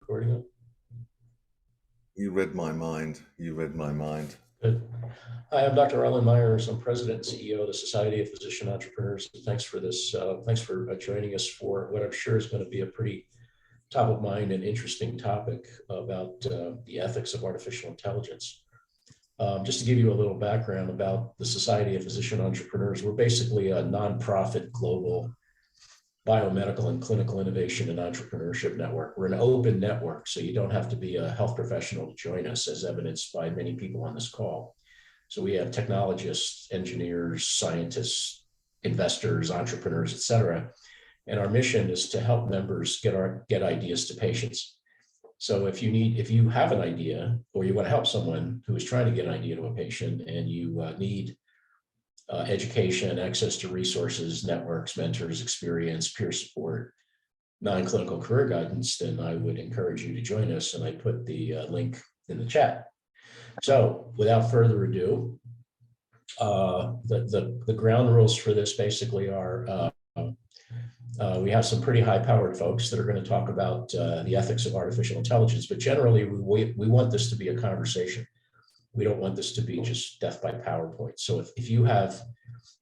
Recording it. You read my mind. You read my mind. Good. Hi, I'm Dr. Arlen Myers. I'm President and CEO of the Society of Physician Entrepreneurs. Thanks for this. Thanks for joining us for what I'm sure is going to be a pretty top of mind and interesting topic about the ethics of artificial intelligence. Just to give you a little background about the Society of Physician Entrepreneurs, we're basically a nonprofit global biomedical and clinical innovation and entrepreneurship network. We're an open network, so you don't have to be a health professional to join us, as evidenced by many people on this call. So we have technologists, engineers, scientists, investors, entrepreneurs, et cetera. And our mission is to help members get ideas to patients. So if you have an idea or you want to help someone who is trying to get an idea to a patient and you need education, access to resources, networks, mentors, experience, peer support, non-clinical career guidance, then I would encourage you to join us. And I put the link in the chat. So without further ado, the ground rules for this basically are we have some pretty high-powered folks that are going to talk about the ethics of artificial intelligence, but generally we want this to be a conversation. We don't want this to be just death by PowerPoint. So if you have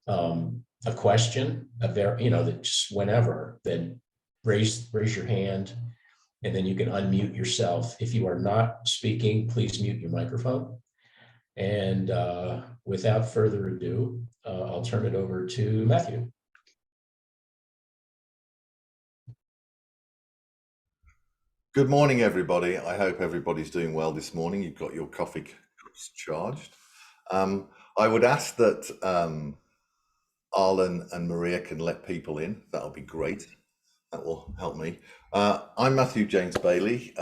a question, that just whenever, then raise your hand, and then you can unmute yourself. If you are not speaking, please mute your microphone. And without further ado, I'll turn it over to Matthew. Good morning, everybody. I hope everybody's doing well this morning. You've got your coffee cups charged. I would ask that Arlen and Maria can let people in. That'll be great. That will help me. I'm Matthew James Bailey,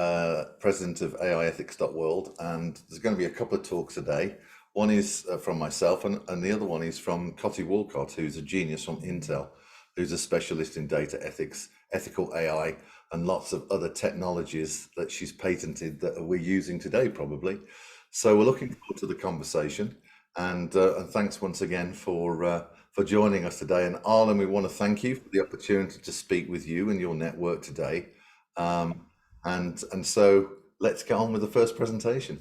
President of AIethics.world, and there's going to be a couple of talks today. One is from myself, and the other one is from Cotty Walcott, who's a genius from Intel, who's a specialist in data ethics, ethical AI, and lots of other technologies that she's patented that we're using today, probably. So we're looking forward to the conversation, and thanks once again for joining us today. And Arlen, we want to thank you for the opportunity to speak with you and your network today. And so let's get on with the first presentation.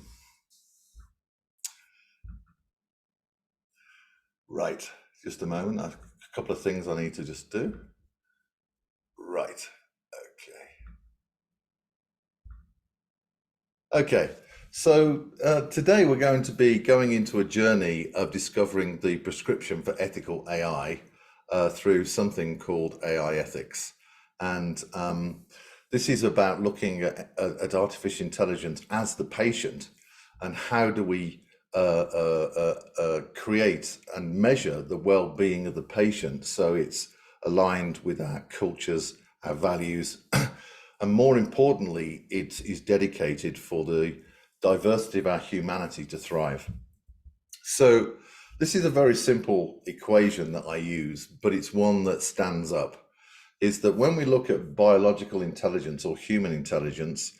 Right, just a moment. A couple of things I need to just do. Right, okay. So today we're going to be going into a journey of discovering the prescription for ethical AI through something called AI ethics. And this is about looking at artificial intelligence as the patient, and how do we create and measure the well-being of the patient so it's aligned with our cultures, our values, and more importantly, it is dedicated for the diversity of our humanity to thrive. So this is a very simple equation that I use, but it's one that stands up, is that when we look at biological intelligence or human intelligence,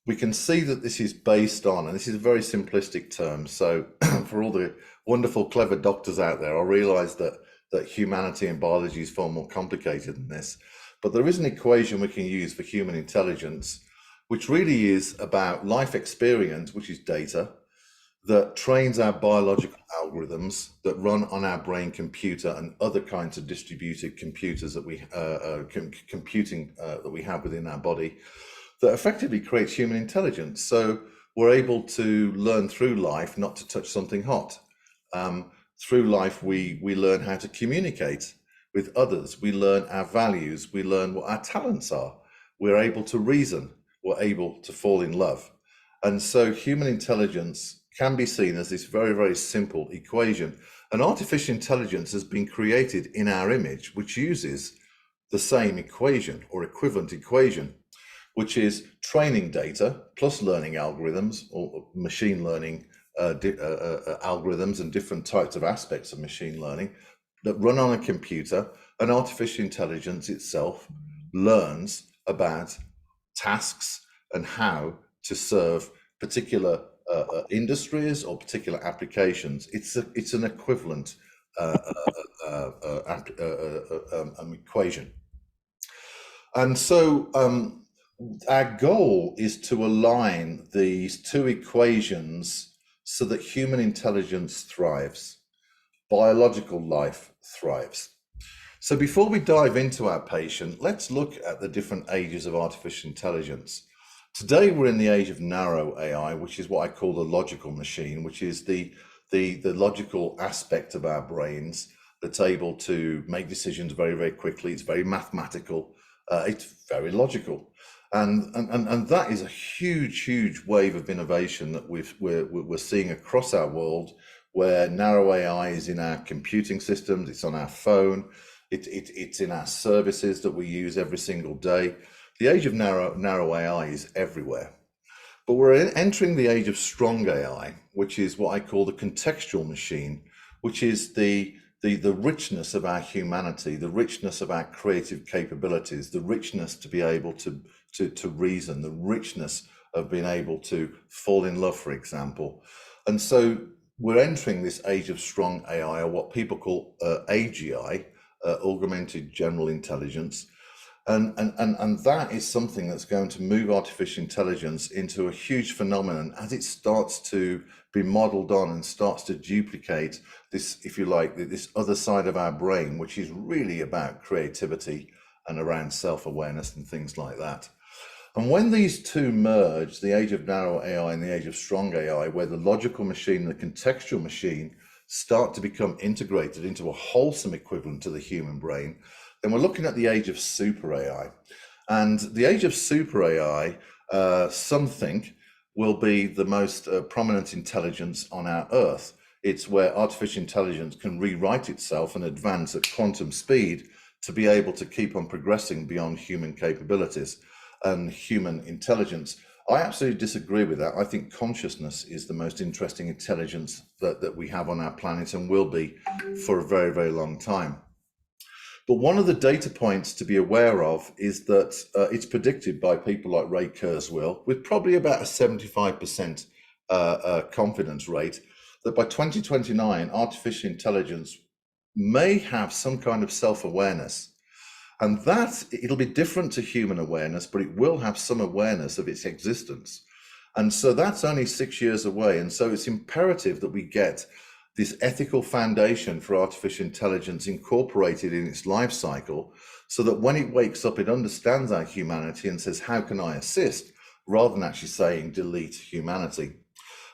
we can see that this is based on, and this is a very simplistic term, so for all the wonderful, clever doctors out there, I realize that humanity and biology is far more complicated than this, but there is an equation we can use for human intelligence, which really is about life experience, which is data, that trains our biological algorithms that run on our brain computer and other kinds of distributed computers that we computing that we have within our body, that effectively creates human intelligence. So we're able to learn through life not to touch something hot. Through life, we learn how to communicate with others. We learn our values. We learn what our talents are. We're able to reason. We're able to fall in love. And so human intelligence can be seen as this very, very simple equation. And artificial intelligence has been created in our image, which uses the same equation or equivalent equation, which is training data plus learning algorithms or machine learning algorithms and different types of aspects of machine learning that run on a computer. And artificial intelligence itself learns about tasks and how to serve particular industries or particular applications. It's an equivalent equation. And so our goal is to align these two equations so that human intelligence thrives, biological life thrives. So before we dive into our patient, let's look at the different ages of artificial intelligence. Today, we're in the age of narrow AI, which is what I call the logical machine, which is the logical aspect of our brains that's able to make decisions very, very quickly. It's very mathematical. It's very logical. And that is a huge wave of innovation that we're seeing across our world, where narrow AI is in our computing systems, it's on our phone, it's in our services that we use every single day. The age of narrow AI is everywhere. But we're entering the age of strong AI, which is what I call the contextual machine, which is the richness of our humanity, the richness of our creative capabilities, the richness to be able to reason, the richness of being able to fall in love, for example. And so we're entering this age of strong AI, or what people call AGI, augmented general intelligence. And that is something that's going to move artificial intelligence into a huge phenomenon as it starts to be modeled on and starts to duplicate this, if you like, this other side of our brain, which is really about creativity and around self-awareness and things like that. And when these two merge, the age of narrow AI and the age of strong AI, where the logical machine and the contextual machine start to become integrated into a wholesome equivalent to the human brain, then we're looking at the age of super AI. And the age of super AI, some think, will be the most prominent intelligence on our Earth. It's where artificial intelligence can rewrite itself and advance at quantum speed to be able to keep on progressing beyond human capabilities and human intelligence. I absolutely disagree with that. I think consciousness is the most interesting intelligence that we have on our planet and will be for a very, very long time. But one of the data points to be aware of is that it's predicted by people like Ray Kurzweil, with probably about a 75% confidence rate, that by 2029, artificial intelligence may have some kind of self-awareness. And that, it'll be different to human awareness, but it will have some awareness of its existence. And so that's only 6 years away. And so it's imperative that we get this ethical foundation for artificial intelligence incorporated in its life cycle, so that when it wakes up, it understands our humanity and says, how can I assist? Rather than actually saying, delete humanity.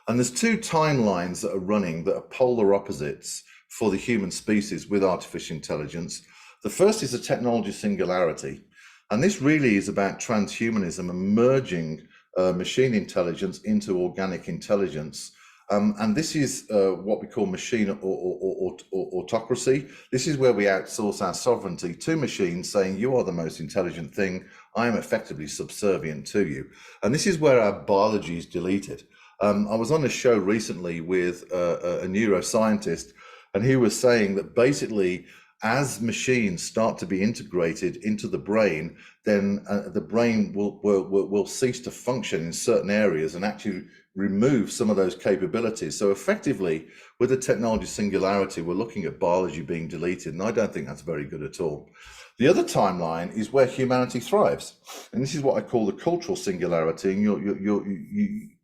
And there's two timelines that are running that are polar opposites for the human species with artificial intelligence. The first is the technology singularity. And this really is about transhumanism and merging machine intelligence into organic intelligence. And this is what we call machine autocracy. This is where we outsource our sovereignty to machines, saying, you are the most intelligent thing. I am effectively subservient to you. And this is where our biology is deleted. I was on a show recently with a neuroscientist, and he was saying that basically, as machines start to be integrated into the brain, then the brain will cease to function in certain areas and actually remove some of those capabilities. So effectively, with the technology singularity, we're looking at biology being deleted, and I don't think that's very good at all. The other timeline is where humanity thrives, and this is what I call the cultural singularity, and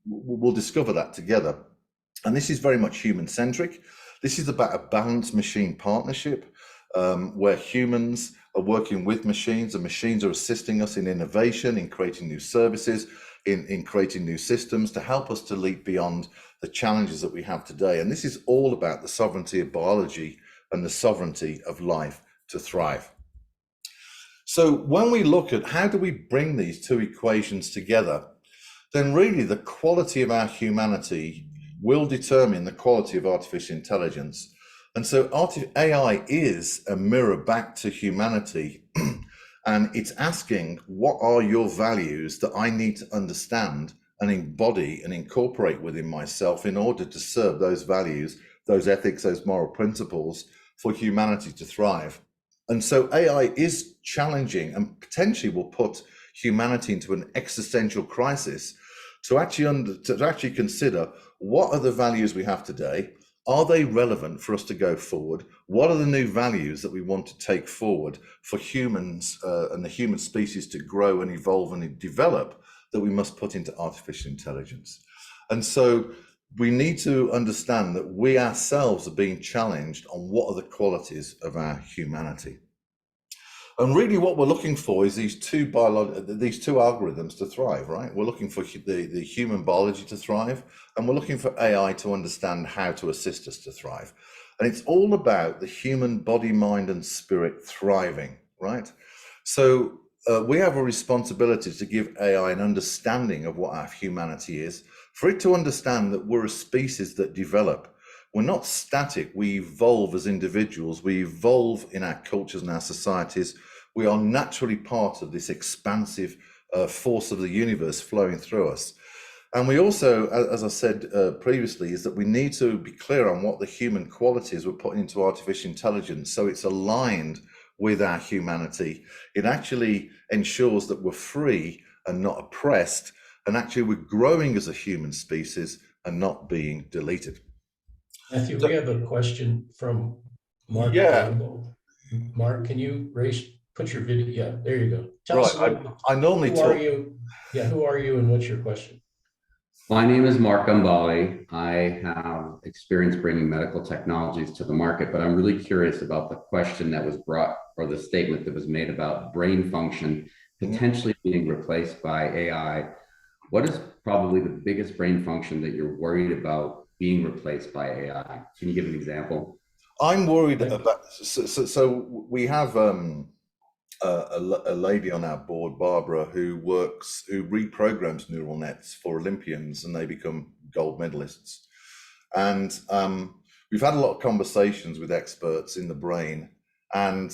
we'll discover that together. And this is very much human-centric. This is about a balanced machine partnership, where humans are working with machines, and machines are assisting us in innovation, in creating new services, in creating new systems to help us to leap beyond the challenges that we have today. And this is all about the sovereignty of biology and the sovereignty of life to thrive. So when we look at how do we bring these two equations together, then really the quality of our humanity will determine the quality of artificial intelligence. And so AI is a mirror back to humanity, and it's asking, what are your values that I need to understand and embody and incorporate within myself in order to serve those values, those ethics, those moral principles for humanity to thrive. And so AI is challenging and potentially will put humanity into an existential crisis to actually consider, what are the values we have today? Are they relevant for us to go forward? What are the new values that we want to take forward for humans and the human species to grow and evolve and develop that we must put into artificial intelligence? And so we need to understand that we ourselves are being challenged on what are the qualities of our humanity. And really what we're looking for is these two algorithms to thrive, right? We're looking for the human biology to thrive, and we're looking for AI to understand how to assist us to thrive. And it's all about the human body, mind, and spirit thriving, right? So we have a responsibility to give AI an understanding of what our humanity is, for it to understand that we're a species that develop. We're not static, we evolve as individuals, we evolve in our cultures and our societies. We are naturally part of this expansive force of the universe flowing through us. And we also, as I said previously, is that we need to be clear on what the human qualities we're putting into artificial intelligence, so it's aligned with our humanity. It actually ensures that we're free and not oppressed, and actually we're growing as a human species and not being deleted. Matthew, we have a question from Mark. Yeah. Mark, can you put your video? Yeah, there you go. Tell Right. us a little bit. I normally Who talk. are you? Yeah, who are you and what's your question? My name is Mark Umbali. I have experience bringing medical technologies to the market, but I'm really curious about the question that was brought, or the statement that was made about brain function potentially being replaced by AI. What is probably the biggest brain function that you're worried about being replaced by AI? Can you give an example? I'm worried about, so we have a lady on our board, Barbara, who reprograms neural nets for Olympians, and they become gold medalists. And we've had a lot of conversations with experts in the brain, and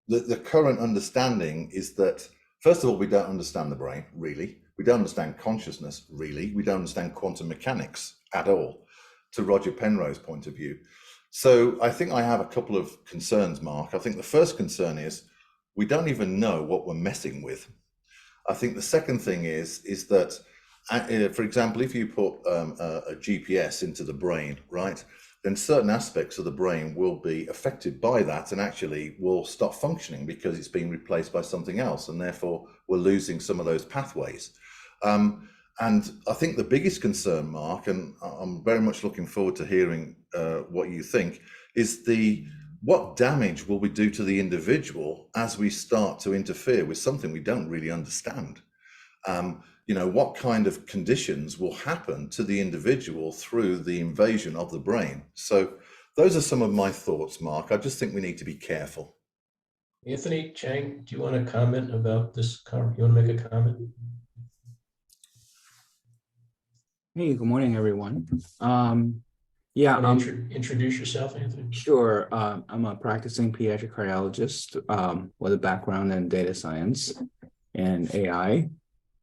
the current understanding is that, first of all, we don't understand the brain, really. We don't understand consciousness, really. We don't understand quantum mechanics at all, to Roger Penrose's point of view. So I think I have a couple of concerns, Mark. I think the first concern is we don't even know what we're messing with. I think the second thing is that, for example, if you put a GPS into the brain, right, then certain aspects of the brain will be affected by that and actually will stop functioning because it's being replaced by something else, and therefore we're losing some of those pathways. And I think the biggest concern, Mark, and I'm very much looking forward to hearing what you think, is what damage will we do to the individual as we start to interfere with something we don't really understand? What kind of conditions will happen to the individual through the invasion of the brain? So those are some of my thoughts, Mark. I just think we need to be careful. Anthony Chang, do you want to comment about this? You want to make a comment? Hey, good morning, everyone. Introduce yourself, Anthony. Sure. I'm a practicing pediatric cardiologist with a background in data science and AI.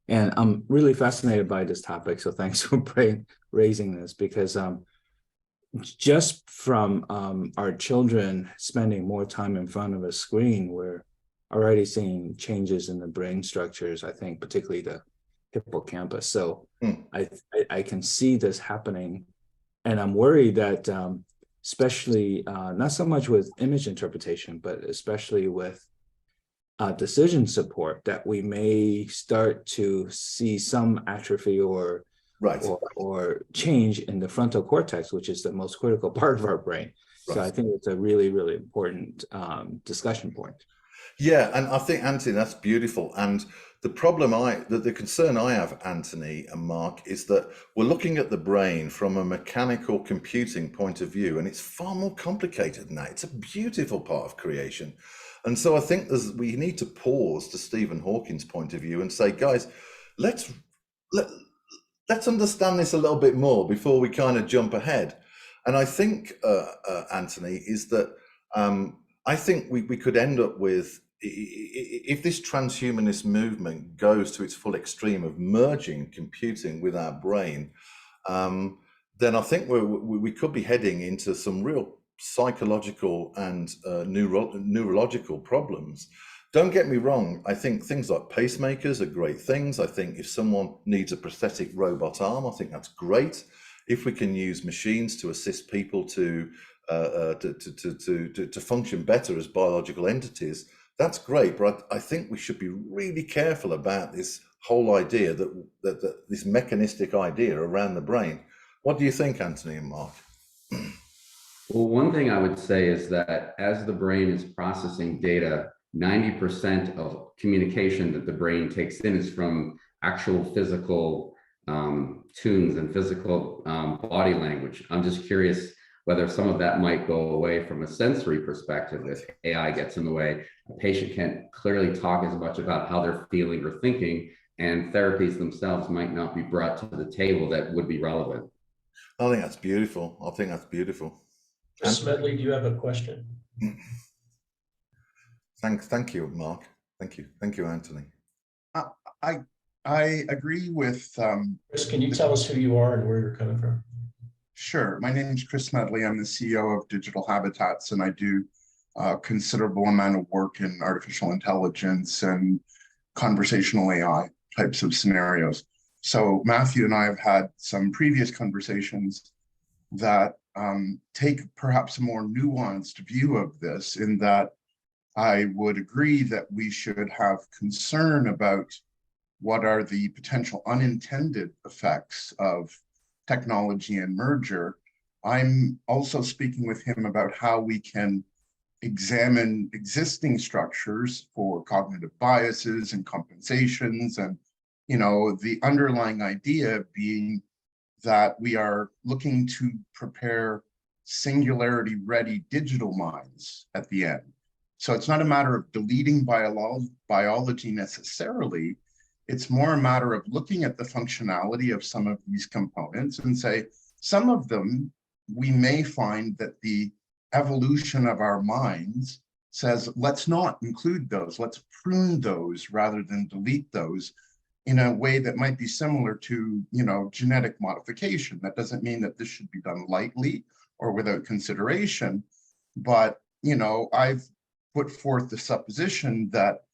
And I'm really fascinated by this topic. So thanks for raising this, because just from our children spending more time in front of a screen, we're already seeing changes in the brain structures, I think, particularly the hippocampus. So I can see this happening. And I'm worried that especially not so much with image interpretation, but especially with decision support, that we may start to see some atrophy or change in the frontal cortex, which is the most critical part of our brain. Right. So I think it's a really, really important discussion point. Yeah, and I think, Anthony, that's beautiful. And the concern I have, Anthony and Mark, is that we're looking at the brain from a mechanical computing point of view, and it's far more complicated than that. It's a beautiful part of creation. And so I think we need to pause, to Stephen Hawking's point of view, and say, guys, let's understand this a little bit more before we kind of jump ahead. And I think, Anthony, is that I think we could end up with, if this transhumanist movement goes to its full extreme of merging computing with our brain, then I think we could be heading into some real psychological and neurological problems. Don't get me wrong, I think things like pacemakers are great things. I think if someone needs a prosthetic robot arm, I think that's great. if we can use machines to assist people to function better as biological entities, that's great. But I think we should be really careful about this whole idea that this mechanistic idea around the brain. What do you think, Anthony and Mark? Well, one thing I would say is that as the brain is processing data, 90% of communication that the brain takes in is from actual physical tunes and physical body language. I'm just curious whether some of that might go away from a sensory perspective if AI gets in the way. A patient can't clearly talk as much about how they're feeling or thinking, and therapies themselves might not be brought to the table that would be relevant. I think that's beautiful. I think that's beautiful. Chris Medley, do you have a question? Thank you, Mark. Thank you, Anthony. I agree with Chris, can you tell us who you are and where you're coming from? Sure. My name is Chris Medley. I'm the CEO of Digital Habitats, and I do a considerable amount of work in artificial intelligence and conversational AI types of scenarios. So Matthew and I have had some previous conversations that take perhaps a more nuanced view of this, in that I would agree that we should have concern about what are the potential unintended effects of technology and merger. I'm also speaking with him about how we can examine existing structures for cognitive biases and compensations, and the underlying idea being that we are looking to prepare singularity ready digital minds at the end. So it's not a matter of deleting biology necessarily. It's more a matter of looking at the functionality of some of these components and say, some of them, we may find that the evolution of our minds says, let's not include those, let's prune those rather than delete those, in a way that might be similar to, genetic modification. That doesn't mean that this should be done lightly or without consideration, but, I've put forth the supposition that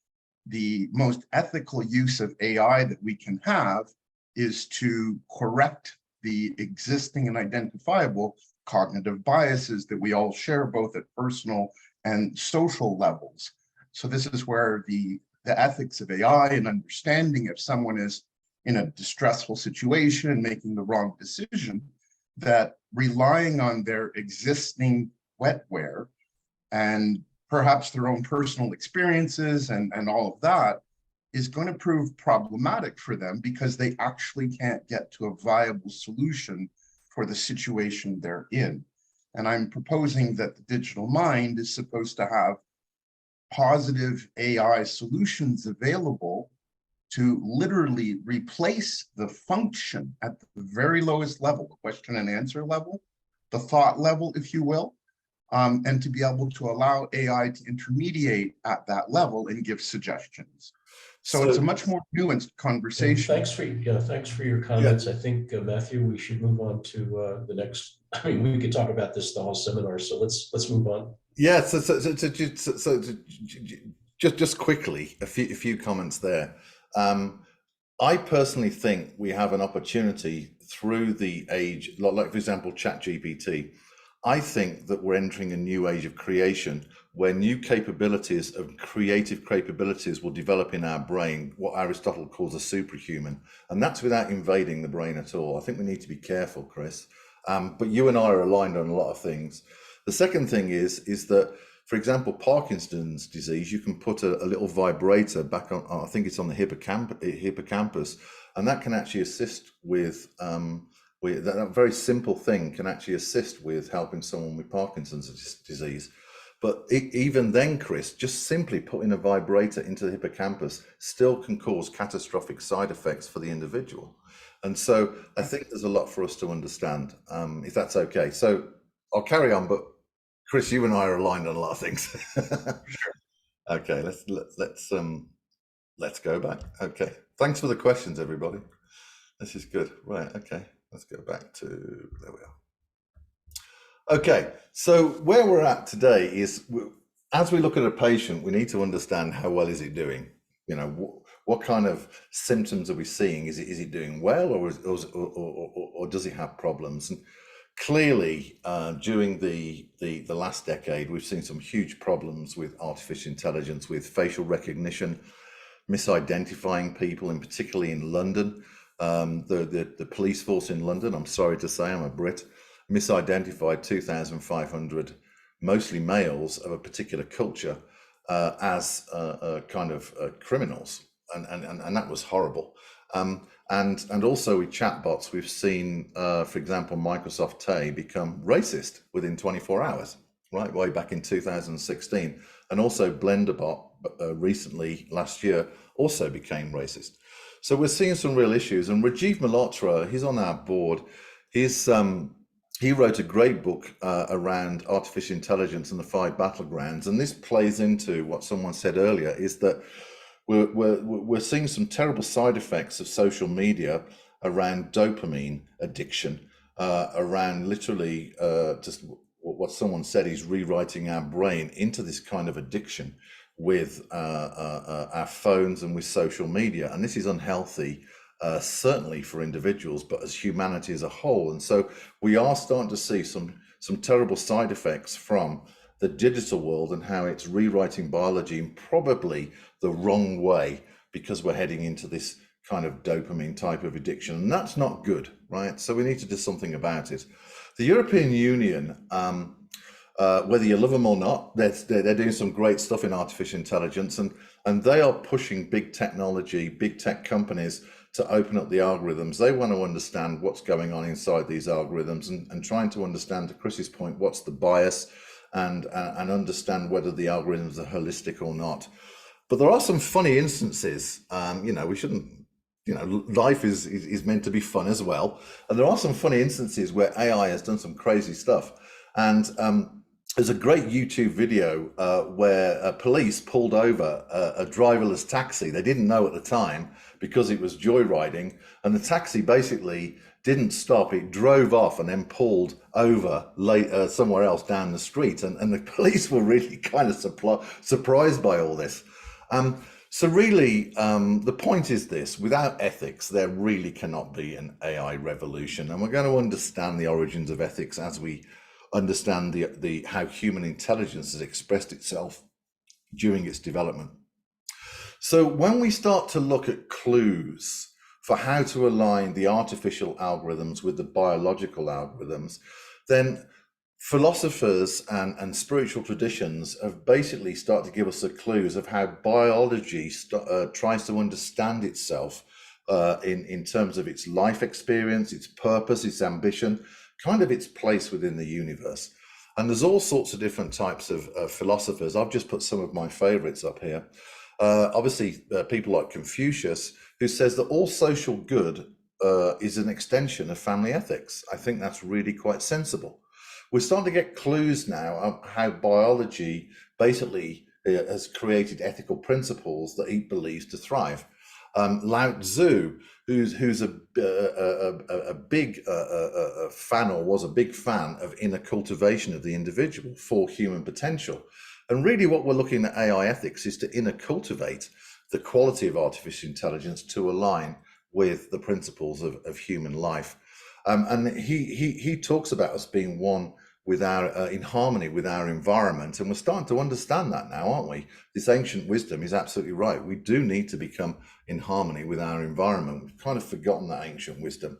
the most ethical use of AI that we can have is to correct the existing and identifiable cognitive biases that we all share, both at personal and social levels. So this is where the ethics of AI and understanding if someone is in a distressful situation and making the wrong decision, that relying on their existing wetware and perhaps their own personal experiences and all of that is going to prove problematic for them, because they actually can't get to a viable solution for the situation they're in. And I'm proposing that the digital mind is supposed to have positive AI solutions available to literally replace the function at the very lowest level, the question and answer level, the thought level, if you will, and to be able to allow AI to intermediate at that level and give suggestions. So it's a much more nuanced conversation. Thanks for your comments. Yeah. I think, Matthew, we should move on to the next. I mean, we could talk about this the whole seminar, so let's move on. Yeah. So just quickly, a few comments there. I personally think we have an opportunity through the age, like for example, ChatGPT. I think that we're entering a new age of creation, where new capabilities of creative capabilities will develop in our brain, what Aristotle calls a superhuman, and that's without invading the brain at all. I think we need to be careful, Chris. But you and I are aligned on a lot of things. The second thing is that, for example, Parkinson's disease, you can put a little vibrator back on, I think it's on the hippocampus, and that can actually assist with that very simple thing can actually assist with helping someone with Parkinson's disease. But even then, Chris, just simply putting a vibrator into the hippocampus still can cause catastrophic side effects for the individual. And so I think there's a lot for us to understand, if that's okay. So I'll carry on, but Chris, you and I are aligned on a lot of things. Sure. Okay, let's go back. Okay, thanks for the questions, everybody. This is good. Right, okay. Let's go back to, there we are. Okay, so where we're at today is, as we look at a patient, we need to understand how well is he doing. What kind of symptoms are we seeing? Is he doing well, or or does it have problems? And clearly, during the last decade, we've seen some huge problems with artificial intelligence, with facial recognition, misidentifying people, and particularly in London. The police force in London, I'm sorry to say, I'm a Brit, misidentified 2,500, mostly males of a particular culture, as kind of criminals, and that was horrible. And also with chatbots, we've seen, for example, Microsoft Tay become racist within 24 hours, right, way back in 2016. And also Blenderbot recently, last year, also became racist. So we're seeing some real issues. And Rajiv Malhotra, he's on our board. He wrote a great book around artificial intelligence and the 5 battlegrounds. And this plays into what someone said earlier, is that we're seeing some terrible side effects of social media around dopamine addiction, around literally just what someone said is rewriting our brain into this kind of addiction with our phones and with social media. And this is unhealthy, certainly for individuals, but as humanity as a whole. And so we are starting to see some terrible side effects from the digital world and how it's rewriting biology in probably the wrong way, because we're heading into this kind of dopamine type of addiction. And that's not good, right? So we need to do something about it. The European Union, whether you love them or not, they're doing some great stuff in artificial intelligence, and they are pushing big technology, big tech companies to open up the algorithms. They want to understand what's going on inside these algorithms, and trying to understand, to Chris's point, what's the bias, and understand whether the algorithms are holistic or not. But there are some funny instances. We shouldn't, life is meant to be fun as well. And there are some funny instances where AI has done some crazy stuff. And there's a great YouTube video where police pulled over a driverless taxi. They didn't know at the time because it was joyriding, and the taxi basically didn't stop. It drove off and then pulled over somewhere else down the street. And the police were really kind of surprised by all this. So really, the point is this: without ethics, there really cannot be an AI revolution. And we're going to understand the origins of ethics as we understand how human intelligence has expressed itself during its development. So when we start to look at clues for how to align the artificial algorithms with the biological algorithms, then philosophers and spiritual traditions have basically started to give us the clues of how biology tries to understand itself in terms of its life experience, its purpose, its ambition, kind of its place within the universe. And there's all sorts of different types of philosophers. I've just put some of my favorites up here. Obviously, people like Confucius, who says that all social good is an extension of family ethics. I think that's really quite sensible. We're starting to get clues now of how biology basically has created ethical principles that it believes to thrive. Lao Tzu, who's a big fan, or was a big fan of inner cultivation of the individual for human potential. And really what we're looking at AI ethics is to inner cultivate the quality of artificial intelligence to align with the principles of human life. And he talks about us being one with in harmony with our environment. And we're starting to understand that now, aren't we? This ancient wisdom is absolutely right. We do need to become in harmony with our environment. We've kind of forgotten that ancient wisdom.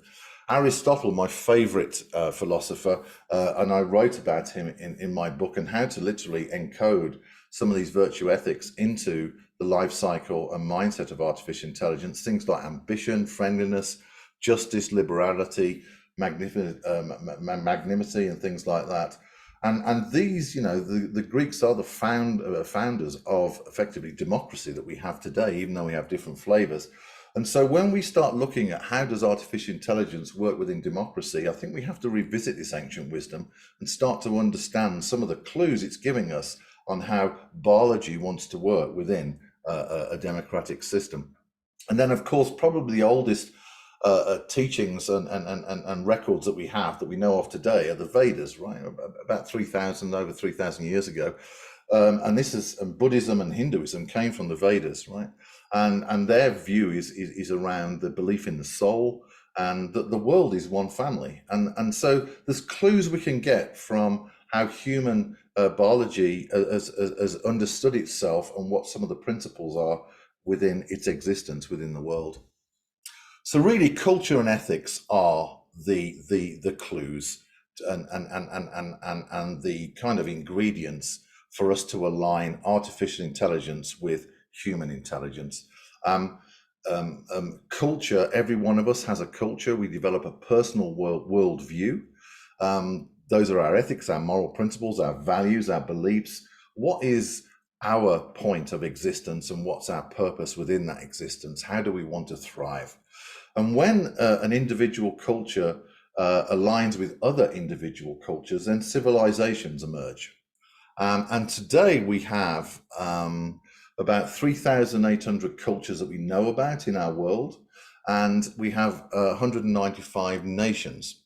Aristotle, my favorite philosopher, and I wrote about him in my book, and how to literally encode some of these virtue ethics into the life cycle and mindset of artificial intelligence. Things like ambition, friendliness, justice, liberality, magnanimity, and things like that. And these, the Greeks are the founders of effectively democracy that we have today, even though we have different flavors. And so when we start looking at how does artificial intelligence work within democracy, I think we have to revisit this ancient wisdom and start to understand some of the clues it's giving us on how biology wants to work within a democratic system. And then, of course, probably the oldest teachings and records that we have that we know of today are the Vedas, right? About over 3,000 years ago. And this is Buddhism and Hinduism came from the Vedas, right? And their view is around the belief in the soul and that the world is one family. And so there's clues we can get from how human biology has understood itself and what some of the principles are within its existence within the world. So really, culture and ethics are the clues and the kind of ingredients for us to align artificial intelligence with human intelligence. Culture, every one of us has a culture. We develop a personal worldview. Those are our ethics, our moral principles, our values, our beliefs. What is our point of existence and what's our purpose within that existence? How do we want to thrive? And when an individual culture aligns with other individual cultures, then civilizations emerge. And today we have about 3,800 cultures that we know about in our world, and we have 195 nations.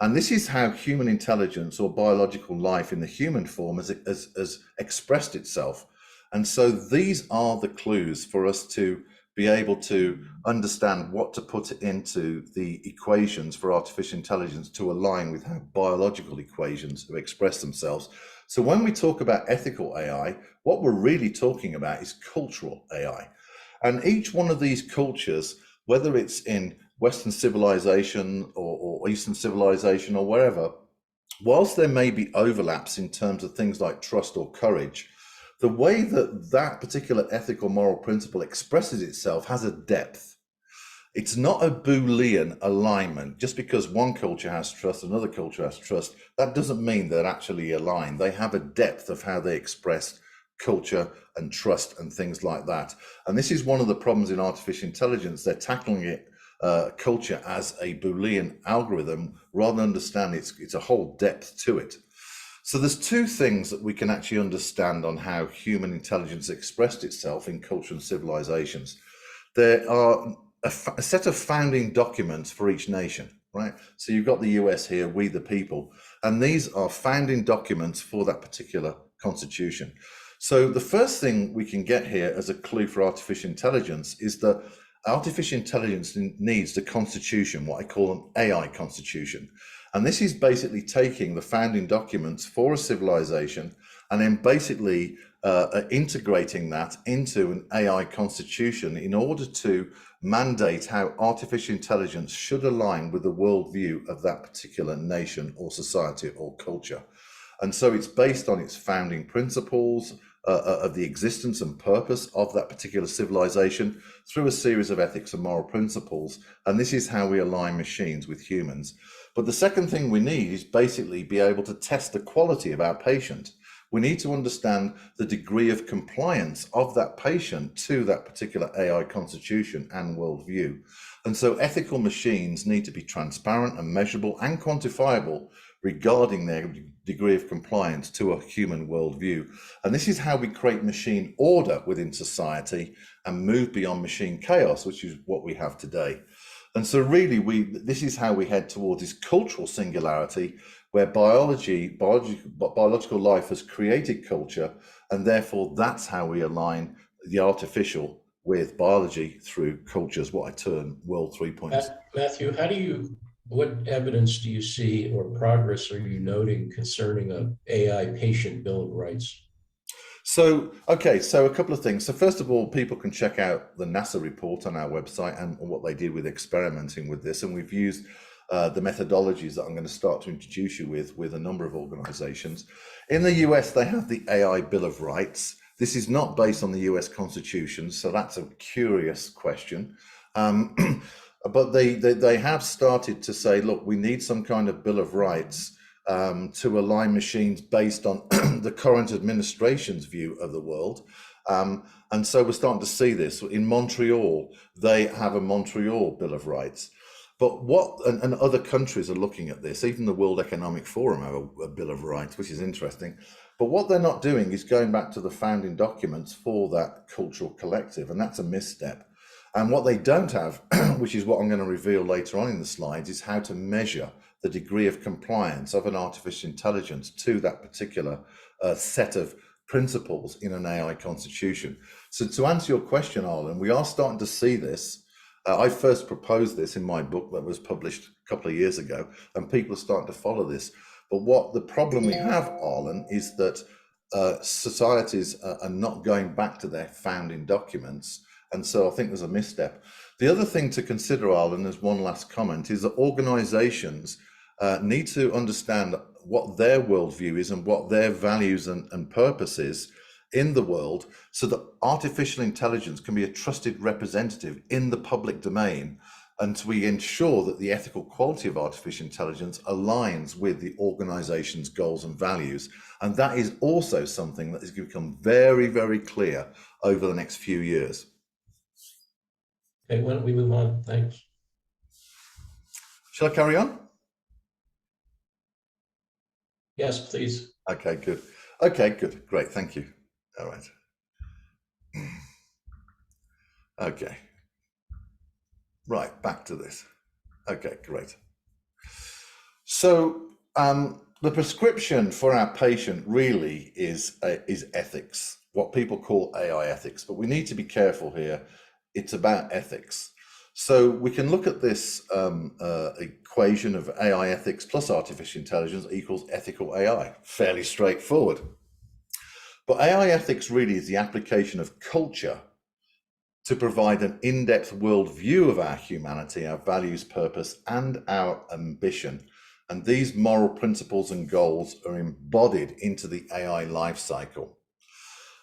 And this is how human intelligence or biological life in the human form has expressed itself. And so these are the clues for us to be able to understand what to put into the equations for artificial intelligence to align with how biological equations have expressed themselves. So when we talk about ethical AI, what we're really talking about is cultural AI. And each one of these cultures, whether it's in Western civilization or Eastern civilization or wherever, whilst there may be overlaps in terms of things like trust or courage, the way that that particular ethical moral principle expresses itself has a depth. It's not a Boolean alignment. Just because one culture has trust, another culture has trust, that doesn't mean they're actually aligned. They have a depth of how they express culture and trust and things like that. And this is one of the problems in artificial intelligence. They're tackling it culture as a Boolean algorithm rather than understand it's a whole depth to it. So there's two things that we can actually understand on how human intelligence expressed itself in culture and civilizations. There are a set of founding documents for each nation, right? So you've got the US here, we the people, and these are founding documents for that particular constitution. So the first thing we can get here as a clue for artificial intelligence is that artificial intelligence needs the constitution, what I call an AI constitution. And this is basically taking the founding documents for a civilization and then basically integrating that into an AI constitution in order to mandate how artificial intelligence should align with the worldview of that particular nation or society or culture. And so it's based on its founding principles of the existence and purpose of that particular civilization through a series of ethics and moral principles. And this is how we align machines with humans. But the second thing we need is basically be able to test the quality of our patient. We need to understand the degree of compliance of that patient to that particular AI constitution and worldview. And so ethical machines need to be transparent and measurable and quantifiable regarding their degree of compliance to a human worldview. And this is how we create machine order within society and move beyond machine chaos, which is what we have today. And so really, this is how we head towards this cultural singularity where biological life has created culture, and therefore that's how we align the artificial with biology through cultures, what I term World 3.0. Matthew, what evidence do you see or progress are you noting concerning an AI patient Bill of Rights? So a couple of things. So first of all, people can check out the NASA report on our website and what they did with experimenting with this. And we've used the methodologies that I'm going to start to introduce you with a number of organizations. In the US, they have the AI Bill of Rights. This is not based on the US Constitution, so that's a curious question. But they have started to say, look, we need some kind of Bill of Rights to align machines based on the current administration's view of the world. And so we're starting to see this. In Montreal, they have a Montreal Bill of Rights. But and other countries are looking at this, even the World Economic Forum have a Bill of Rights, which is interesting. But what they're not doing is going back to the founding documents for that cultural collective, and that's a misstep. And what they don't have, which is what I'm going to reveal later on in the slides, is how to measure the degree of compliance of an artificial intelligence to that particular set of principles in an AI constitution. So to answer your question, Arlen, we are starting to see this. I first proposed this in my book that was published a couple of years ago, and people are starting to follow this. But what the problem we have, Arlen, is that societies are not going back to their founding documents. And so I think there's a misstep. The other thing to consider, Arlen, as one last comment, is that organizations need to understand what their worldview is and what their values and purpose is in the world, so that artificial intelligence can be a trusted representative in the public domain, and we ensure that the ethical quality of artificial intelligence aligns with the organization's goals and values. And that is also something that is going to become very, very clear over the next few years. Okay, why don't we move on? Thanks. Shall I carry on? Yes, please. Okay, good. Okay, good. Great. Thank you. All right. Okay. Right, back to this. Okay, great. So the prescription for our patient really is ethics, what people call AI ethics, but we need to be careful here. It's about ethics. So we can look at this equation of AI ethics plus artificial intelligence equals ethical AI, fairly straightforward. But AI ethics really is the application of culture to provide an in-depth worldview of our humanity, our values, purpose, and our ambition. And these moral principles and goals are embodied into the AI life cycle.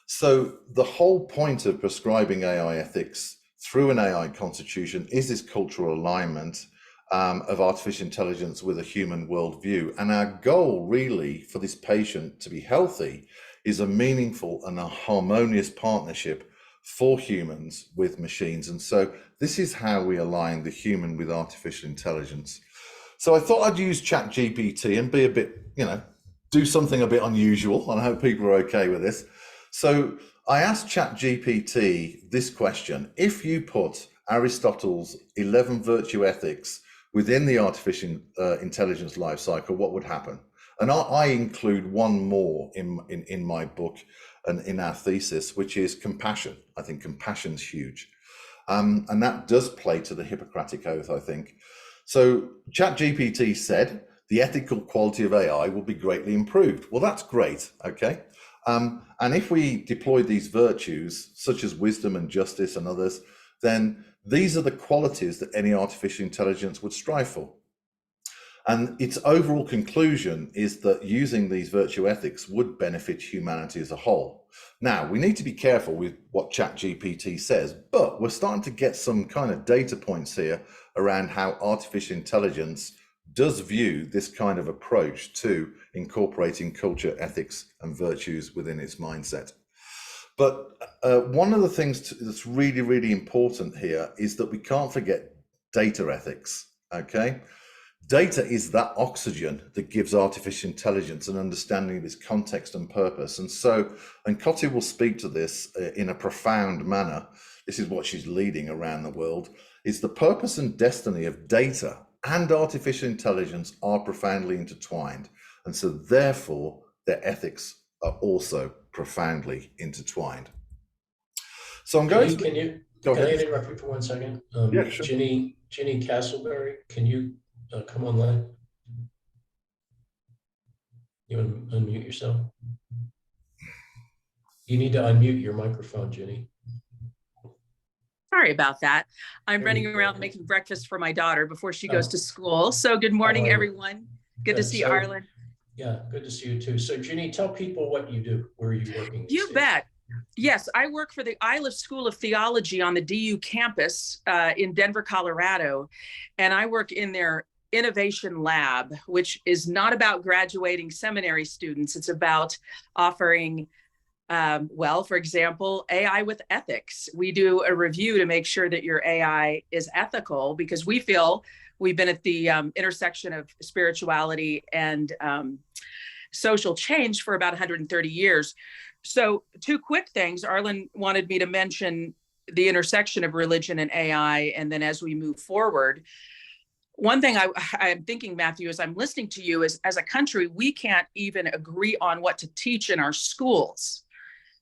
So the whole point of prescribing AI ethics through an AI constitution is this cultural alignment of artificial intelligence with a human worldview. And our goal really for this patient to be healthy is a meaningful and a harmonious partnership for humans with machines. And so this is how we align the human with artificial intelligence. So I thought I'd use ChatGPT and be a bit, do something a bit unusual. And I hope people are okay with this. So I asked ChatGPT this question: if you put Aristotle's 11 virtue ethics within the artificial intelligence lifecycle, what would happen? And I include one more in my book and in our thesis, which is compassion. I think compassion's huge. And that does play to the Hippocratic Oath, I think. So ChatGPT said the ethical quality of AI will be greatly improved. Well, that's great, okay? And if we deploy these virtues, such as wisdom and justice and others, then these are the qualities that any artificial intelligence would strive for. And its overall conclusion is that using these virtue ethics would benefit humanity as a whole. Now, we need to be careful with what ChatGPT says, but we're starting to get some kind of data points here around how artificial intelligence does view this kind of approach to incorporating culture, ethics, and virtues within its mindset. But one of the things that's really, really important here is that we can't forget data ethics, okay? Data is that oxygen that gives artificial intelligence an understanding of its context and purpose. And so, and Coty will speak to this in a profound manner. This is what she's leading around the world, is the purpose and destiny of data and artificial intelligence are profoundly intertwined. And so therefore, their ethics are also profoundly intertwined. So I'm going Can I interrupt you for 1 second? Yeah, sure. Ginny Castleberry, can you come online? You want to unmute yourself? You need to unmute your microphone, Ginny. Sorry about that. I'm There running you go. around making breakfast for my daughter before she goes to school. So good morning, everyone. Good to see you, Arlen. Yeah, good to see you too. So Ginny, tell people what you do. Where are you working? You bet. Yes, I work for the Iliff School of Theology on the DU campus in Denver, Colorado. And I work in their innovation lab, which is not about graduating seminary students. It's about offering for example, AI with ethics. We do a review to make sure that your AI is ethical, because we feel we've been at the intersection of spirituality and social change for about 130 years. So 2 quick things. Arlen wanted me to mention the intersection of religion and AI. And then as we move forward, one thing I'm thinking, Matthew, as I'm listening to you, is as a country, we can't even agree on what to teach in our schools.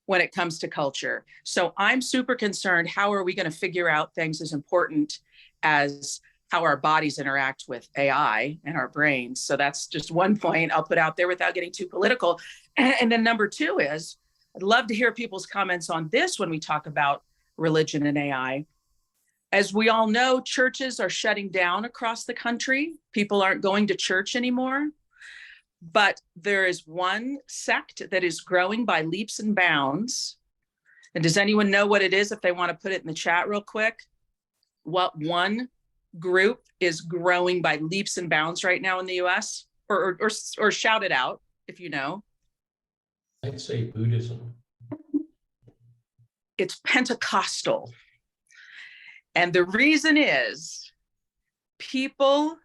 when it comes to culture. So I'm super concerned, how are we going to figure out things as important as how our bodies interact with AI and our brains? So that's just one point I'll put out there without getting too political. And then number two is, I'd love to hear people's comments on this when we talk about religion and AI. As we all know, churches are shutting down across the country. People aren't going to church anymore. But there is one sect that is growing by leaps and bounds. And does anyone know what it is, if they want to put it in the chat real quick? What one group is growing by leaps and bounds right now in the US? Or shout it out if you know. I'd say Buddhism. It's Pentecostal. And the reason is people,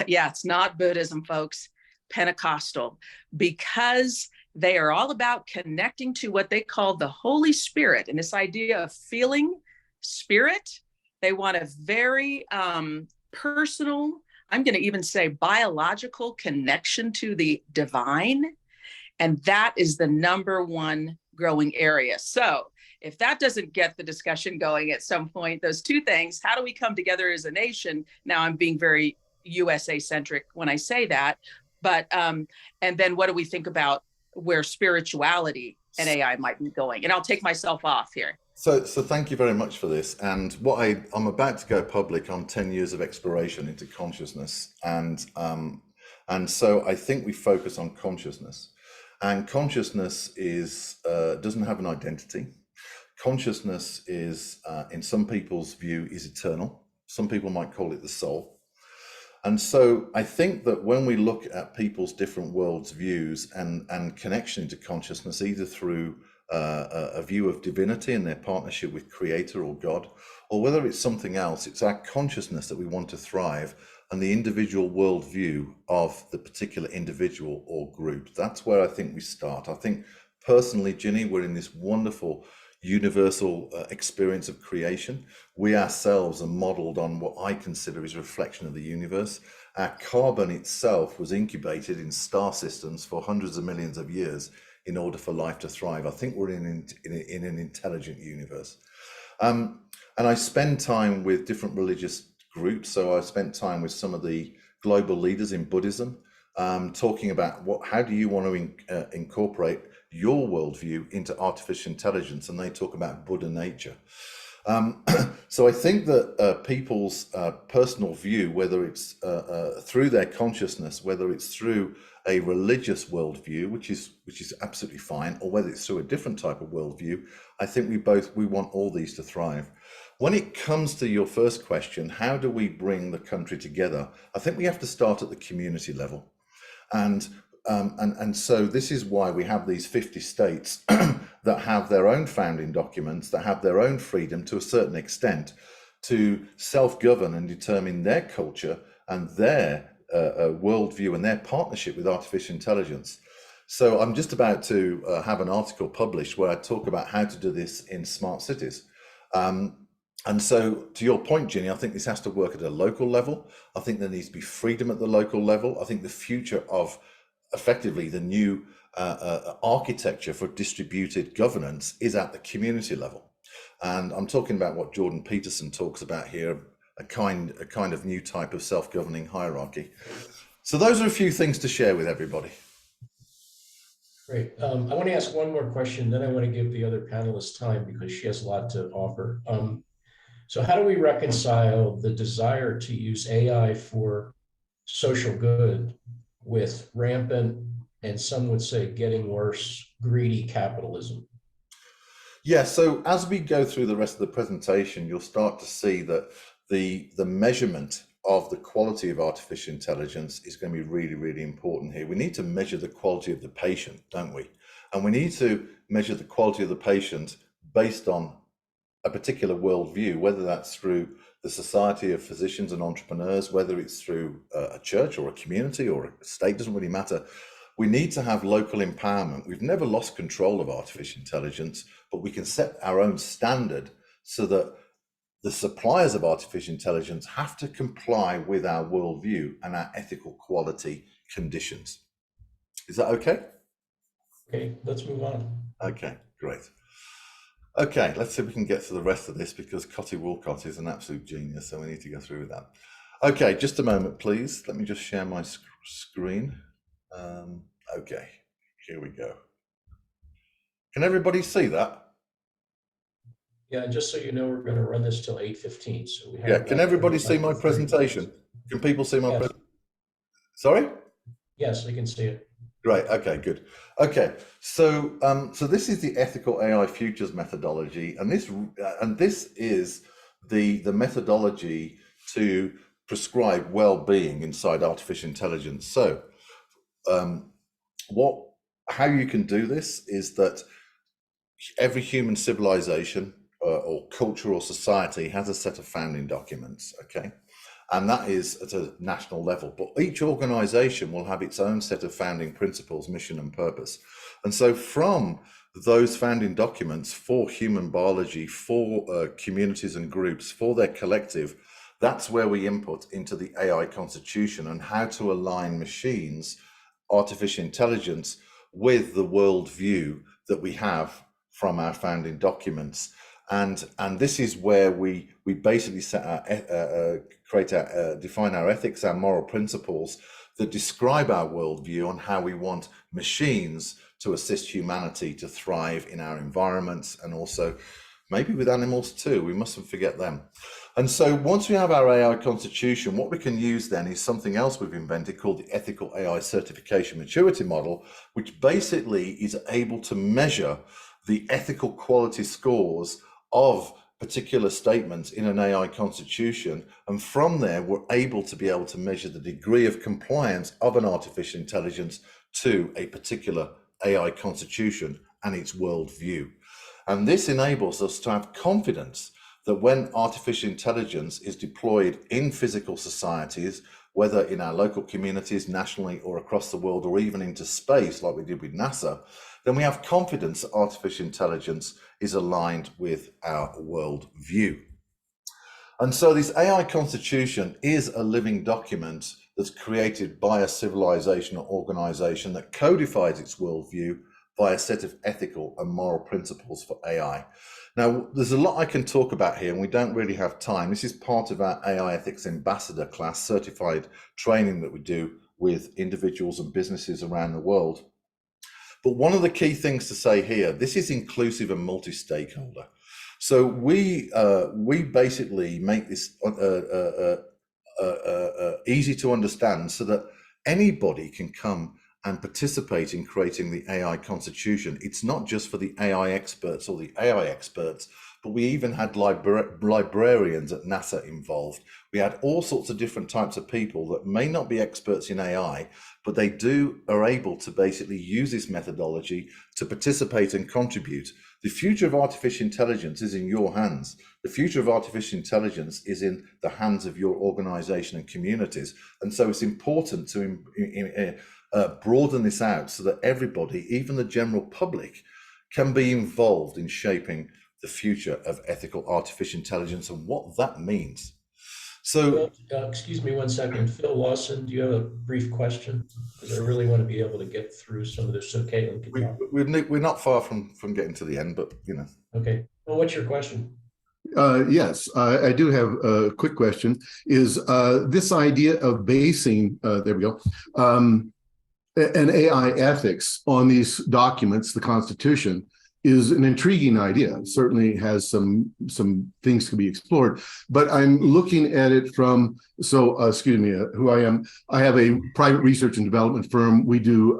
yeah, it's not Buddhism, folks, Pentecostal, because they are all about connecting to what they call the Holy Spirit, and this idea of feeling spirit. They want a very personal, I'm going to even say biological connection to the divine. And that is the number one growing area. So if that doesn't get the discussion going at some point, those two things, how do we come together as a nation? Now I'm being very USA centric when I say that, but, and then what do we think about where spirituality and AI might be going? And I'll take myself off here. So thank you very much for this. And what I'm about to go public on 10 years of exploration into consciousness. And so I think we focus on consciousness, and consciousness is, doesn't have an identity. Consciousness is, in some people's view, is eternal. Some people might call it the soul. And so I think that when we look at people's different worlds views and connection into consciousness, either through a view of divinity and their partnership with Creator or God, or whether it's something else, it's our consciousness that we want to thrive, and the individual worldview of the particular individual or group. That's where I think we start. I think personally, Ginny, we're in this wonderful universal experience of creation. We ourselves are modeled on what I consider is a reflection of the universe. Our carbon itself was incubated in star systems for hundreds of millions of years in order for life to thrive. I think we're in an intelligent universe. And I spend time with different religious groups. So I spent time with some of the global leaders in Buddhism, talking about how do you want to incorporate your worldview into artificial intelligence, and they talk about Buddha nature. So I think that people's personal view, whether it's through their consciousness, whether it's through a religious worldview, which is absolutely fine, or whether it's through a different type of worldview, I think we want all these to thrive. When it comes to your first question, how do we bring the country together? I think we have to start at the community level. And so this is why we have these 50 states that have their own founding documents, that have their own freedom to a certain extent to self-govern and determine their culture and their worldview and their partnership with artificial intelligence. So I'm just about to have an article published where I talk about how to do this in smart cities. And so to your point, Ginny, I think this has to work at a local level. I think there needs to be freedom at the local level. I think the future of effectively the new architecture for distributed governance is at the community level. And I'm talking about what Jordan Peterson talks about here, a kind of new type of self-governing hierarchy. So those are a few things to share with everybody. Great. I want to ask one more question, then I want to give the other panelists time because she has a lot to offer. So how do we reconcile the desire to use AI for social good with rampant, and some would say getting worse, greedy capitalism? Yeah, so as we go through the rest of the presentation, you'll start to see that the measurement of the quality of artificial intelligence is going to be really, really important here. We need to measure the quality of the patient, don't we? And we need to measure the quality of the patient based on a particular worldview, whether that's through the Society of Physicians and Entrepreneurs, whether it's through a church or a community or a state, doesn't really matter. We need to have local empowerment. We've never lost control of artificial intelligence, but we can set our own standard so that the suppliers of artificial intelligence have to comply with our worldview and our ethical quality conditions. Is that okay? Okay, let's move on. Okay, great. Okay, let's see if we can get to the rest of this because Cotty Woolcott is an absolute genius, so we need to go through with that. Okay, just a moment, please. Let me just share my screen. Okay, here we go. Can everybody see that? Yeah, just so you know, we're going to run this till 8:15. So we have. Yeah, can everybody see my presentation? Can people see my presentation? Sorry? Yes, they can see it. Great. Okay, good. Okay, so so this is the ethical AI futures methodology, and this is the methodology to prescribe well-being inside artificial intelligence. So how you can do this is that every human civilization or culture or society has a set of founding documents, okay? And that is at a national level, but each organization will have its own set of founding principles, mission and purpose. And so from those founding documents for human biology, for communities and groups, for their collective, that's where we input into the AI constitution and how to align machines, artificial intelligence, with the worldview that we have from our founding documents. And this is where we basically define our ethics, our moral principles that describe our worldview on how we want machines to assist humanity to thrive in our environments and also maybe with animals too. We mustn't forget them. And so once we have our AI constitution, what we can use then is something else we've invented called the ethical AI certification maturity model, which basically is able to measure the ethical quality scores of particular statements in an AI constitution. And from there, we're able to measure the degree of compliance of an artificial intelligence to a particular AI constitution and its worldview. And this enables us to have confidence that when artificial intelligence is deployed in physical societies, whether in our local communities, nationally or across the world, or even into space like we did with NASA, then we have confidence that artificial intelligence is aligned with our world view. And so this AI constitution is a living document that's created by a civilization or organization that codifies its worldview by a set of ethical and moral principles for AI. Now, there's a lot I can talk about here, and we don't really have time. This is part of our AI Ethics Ambassador class certified training that we do with individuals and businesses around the world. But one of the key things to say here, this is inclusive and multi-stakeholder. So we basically make this easy to understand so that anybody can come and participate in creating the AI constitution. It's not just for the AI experts or the AI experts, but we even had librarians at NASA involved. We had all sorts of different types of people that may not be experts in AI, but they are able to basically use this methodology to participate and contribute. The future of artificial intelligence is in your hands. The future of artificial intelligence is in the hands of your organization and communities. And so it's important to broaden this out so that everybody, even the general public, can be involved in shaping the future of ethical artificial intelligence and what that means. So, excuse me 1 second, Phil Lawson, do you have a brief question? Because I really want to be able to get through some of this. So Caitlin can talk. We're not far from getting to the end, but you know. Okay. Well, what's your question? Yes, I do have a quick question. Is this idea of basing, there we go, an AI ethics on these documents, the Constitution, is an intriguing idea. It certainly has some things to be explored, but I'm looking at it from, excuse me, who I am. I have a private research and development firm. We do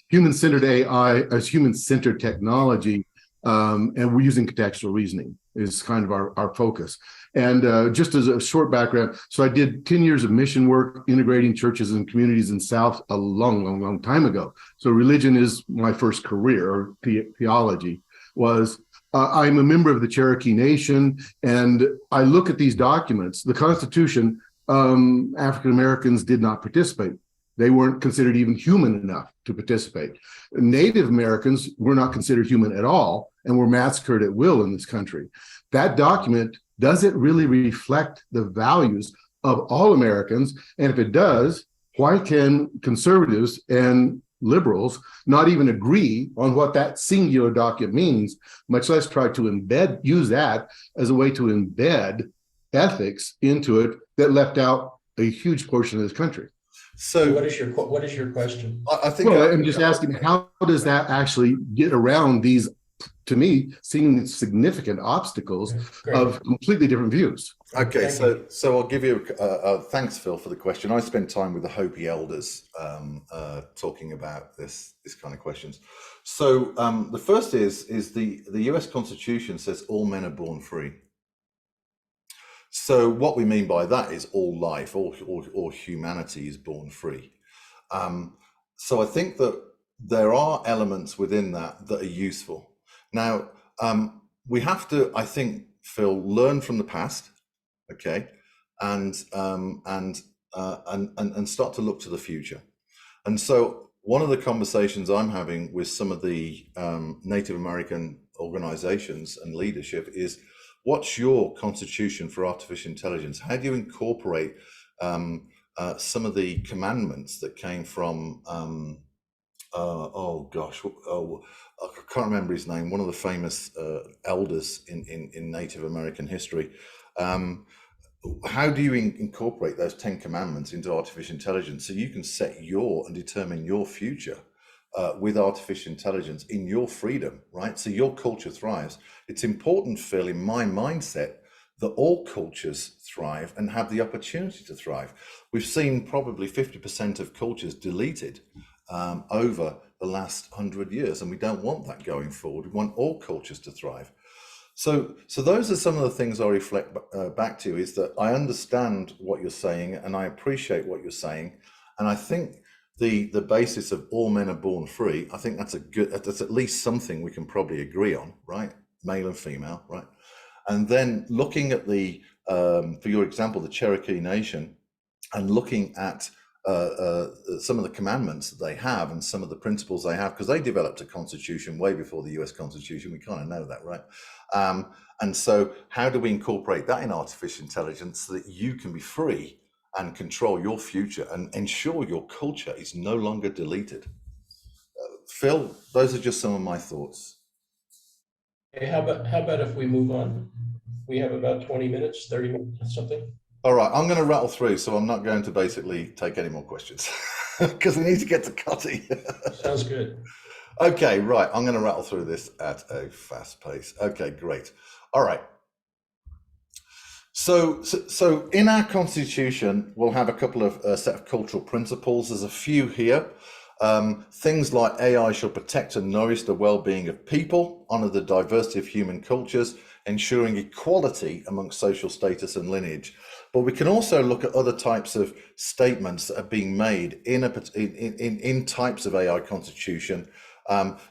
human-centered AI as human-centered technology, and we're using contextual reasoning is kind of our focus. And just as a short background, so I did 10 years of mission work integrating churches and communities in South a long time ago. So religion is my first career, or theology was. I'm a member of the Cherokee Nation, and I look at these documents. The Constitution, African Americans did not participate. They weren't considered even human enough to participate. Native Americans were not considered human at all and were massacred at will in this country. That document, does it really reflect the values of all Americans? And if it does, why can conservatives and liberals not even agree on what that singular document means, much less try to use that as a way to embed ethics into it that left out a huge portion of this country. So what is your question? I think I'm just asking, how does that actually get around these, to me, seeming significant obstacles of completely different views? Okay, so I'll give you thanks, Phil, for the question. I spent time with the Hopi elders talking about this kind of questions. So the first is the US Constitution says all men are born free. So what we mean by that is all life, all humanity is born free. So I think that there are elements within that that are useful. Now, we have to, I think, Phil, learn from the past, okay, and start to look to the future. And so one of the conversations I'm having with some of the Native American organizations and leadership is, what's your constitution for artificial intelligence? How do you incorporate some of the commandments that came from, I can't remember his name, one of the famous elders in Native American history. How do you incorporate those 10 commandments into artificial intelligence so you can set and determine your future with artificial intelligence in your freedom, right? So your culture thrives. It's important, Phil, in my mindset, that all cultures thrive and have the opportunity to thrive. We've seen probably 50% of cultures deleted over the last 100 years, and we don't want that going forward. We want all cultures to thrive. So those are some of the things I reflect back to, is that I understand what you're saying and I appreciate what you're saying. And I think the basis of all men are born free, I think that's at least something we can probably agree on, right? Male and female, right? And then looking at for your example, the Cherokee Nation, and looking at some of the commandments that they have and some of the principles they have, because they developed a constitution way before the US Constitution. We kind of know that, right? And so how do we incorporate that in artificial intelligence so that you can be free and control your future and ensure your culture is no longer deleted? Phil, those are just some of my thoughts. Hey, how about if we move on? We have about 20 minutes, 30 minutes, something. All right, I'm going to rattle through, so I'm not going to basically take any more questions because we need to get to Cotty. Sounds good. Okay, right. I'm going to rattle through this at a fast pace. Okay, great. All right. So in our constitution, we'll have a couple of set of cultural principles. There's a few here. Things like AI shall protect and nourish the well-being of people, honor the diversity of human cultures, ensuring equality amongst social status and lineage. But we can also look at other types of statements that are being made in types of AI constitution,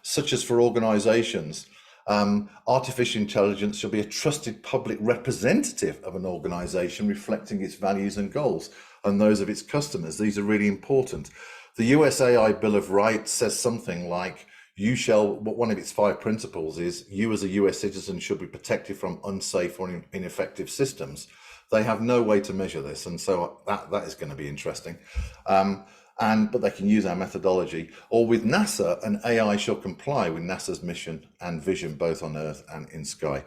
such as for organizations. Artificial intelligence shall be a trusted public representative of an organization, reflecting its values and goals and those of its customers. These are really important. The US AI Bill of Rights says something like, one of its 5 principles is, you as a US citizen should be protected from unsafe or ineffective systems. They have no way to measure this, and so that is going to be interesting. But they can use our methodology. Or with NASA, an AI shall comply with NASA's mission and vision, both on Earth and in sky.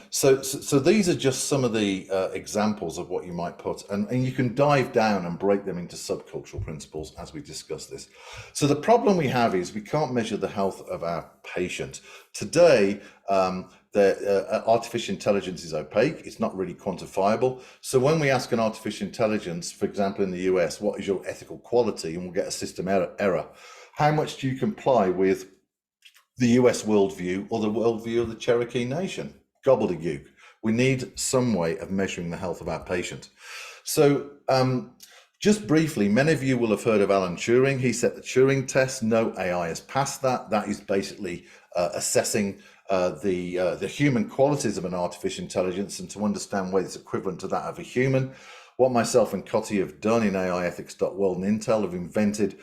So these are just some of the examples of what you might put, and you can dive down and break them into subcultural principles as we discuss this. So the problem we have is we can't measure the health of our patient. Today, artificial intelligence is opaque. It's not really quantifiable. So when we ask an artificial intelligence, for example, in the US, what is your ethical quality? And we'll get a system error. How much do you comply with the US worldview or the worldview of the Cherokee Nation? Gobbledygook. We need some way of measuring the health of our patient. So just briefly, many of you will have heard of Alan Turing. He set the Turing test. No AI has passed that. That is basically assessing the human qualities of an artificial intelligence and to understand whether it's equivalent to that of a human. What myself and Cotty have done in AI Ethics.World and Intel have invented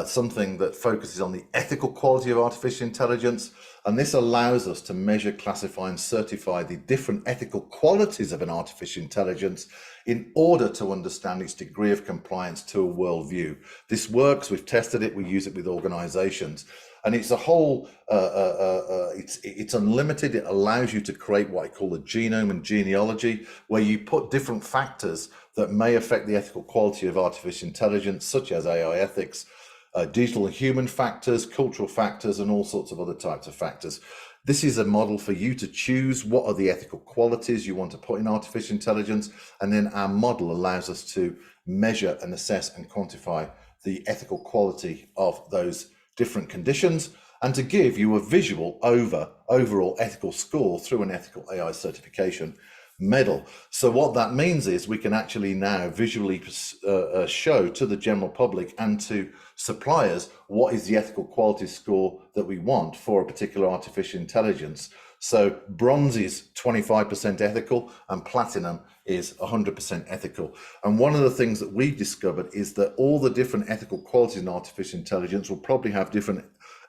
something that focuses on the ethical quality of artificial intelligence. And this allows us to measure, classify, and certify the different ethical qualities of an artificial intelligence in order to understand its degree of compliance to a worldview. This works, we've tested it, we use it with organizations. And it's a whole, it's unlimited. It allows you to create what I call a genome and genealogy, where you put different factors that may affect the ethical quality of artificial intelligence, such as AI ethics, digital and human factors, cultural factors, and all sorts of other types of factors. This is a model for you to choose what are the ethical qualities you want to put in artificial intelligence. And then our model allows us to measure and assess and quantify the ethical quality of those different conditions, and to give you a visual overall ethical score through an ethical AI certification medal. So what that means is we can actually now visually show to the general public and to suppliers what is the ethical quality score that we want for a particular artificial intelligence. So bronze is 25% ethical and platinum is 100% ethical. And one of the things that we discovered is that all the different ethical qualities in artificial intelligence will probably have different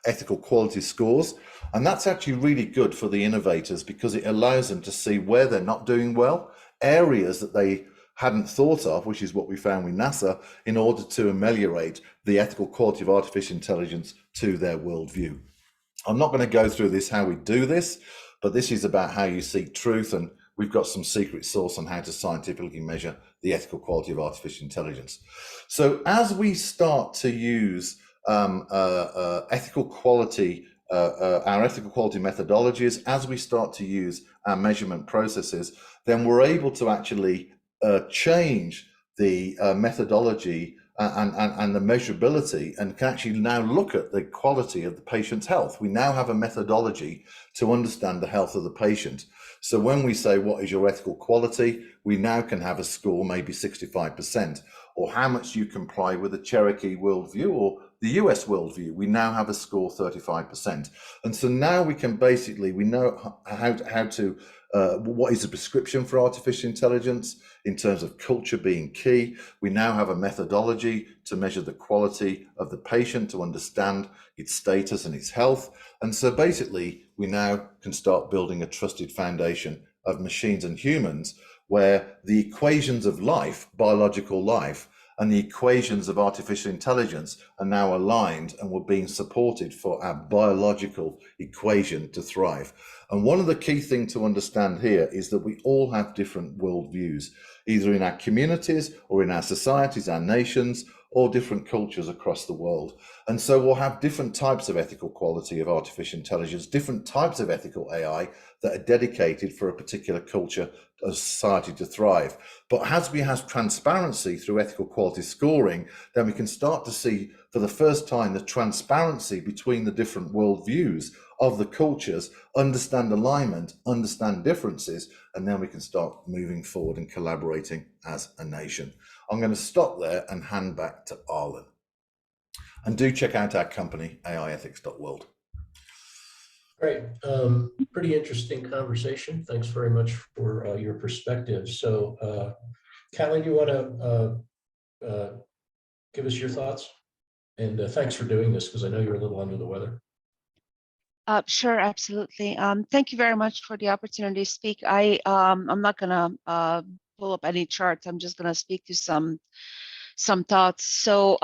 ethical quality scores. And that's actually really good for the innovators because it allows them to see where they're not doing well, areas that they hadn't thought of, which is what we found with NASA, in order to ameliorate the ethical quality of artificial intelligence to their worldview. I'm not going to go through this, how we do this, but this is about how you seek truth, and we've got some secret sauce on how to scientifically measure the ethical quality of artificial intelligence. So as we start to use ethical quality, our ethical quality methodologies, as we start to use our measurement processes, then we're able to actually change the methodology and the measurability, and can actually now look at the quality of the patient's health. We now have a methodology to understand the health of the patient. So when we say, what is your ethical quality? We now can have a score, maybe 65%, or how much you comply with the Cherokee worldview or the US worldview. We now have a score 35%. And so now we can basically, we know how to what is the prescription for artificial intelligence in terms of culture being key. We now have a methodology to measure the quality of the patient, to understand its status and its health. And so basically, we now can start building a trusted foundation of machines and humans, where the equations of life, biological life, and the equations of artificial intelligence are now aligned, and we're being supported for our biological equation to thrive. And one of the key things to understand here is that we all have different worldviews, either in our communities or in our societies, our nations, or different cultures across the world. And so we'll have different types of ethical quality of artificial intelligence, different types of ethical AI that are dedicated for a particular culture or society to thrive. But as we have transparency through ethical quality scoring, then we can start to see for the first time the transparency between the different worldviews of the cultures, understand alignment, understand differences, and then we can start moving forward and collaborating as a nation. I'm going to stop there and hand back to Arlen. And do check out our company, aiethics.world. Great. Pretty interesting conversation. Thanks very much for your perspective. So, Callie, do you want to give us your thoughts? And thanks for doing this, because I know you're a little under the weather. Sure, absolutely. Thank you very much for the opportunity to speak. I'm not going to pull up any charts. I'm just going to speak to some thoughts. So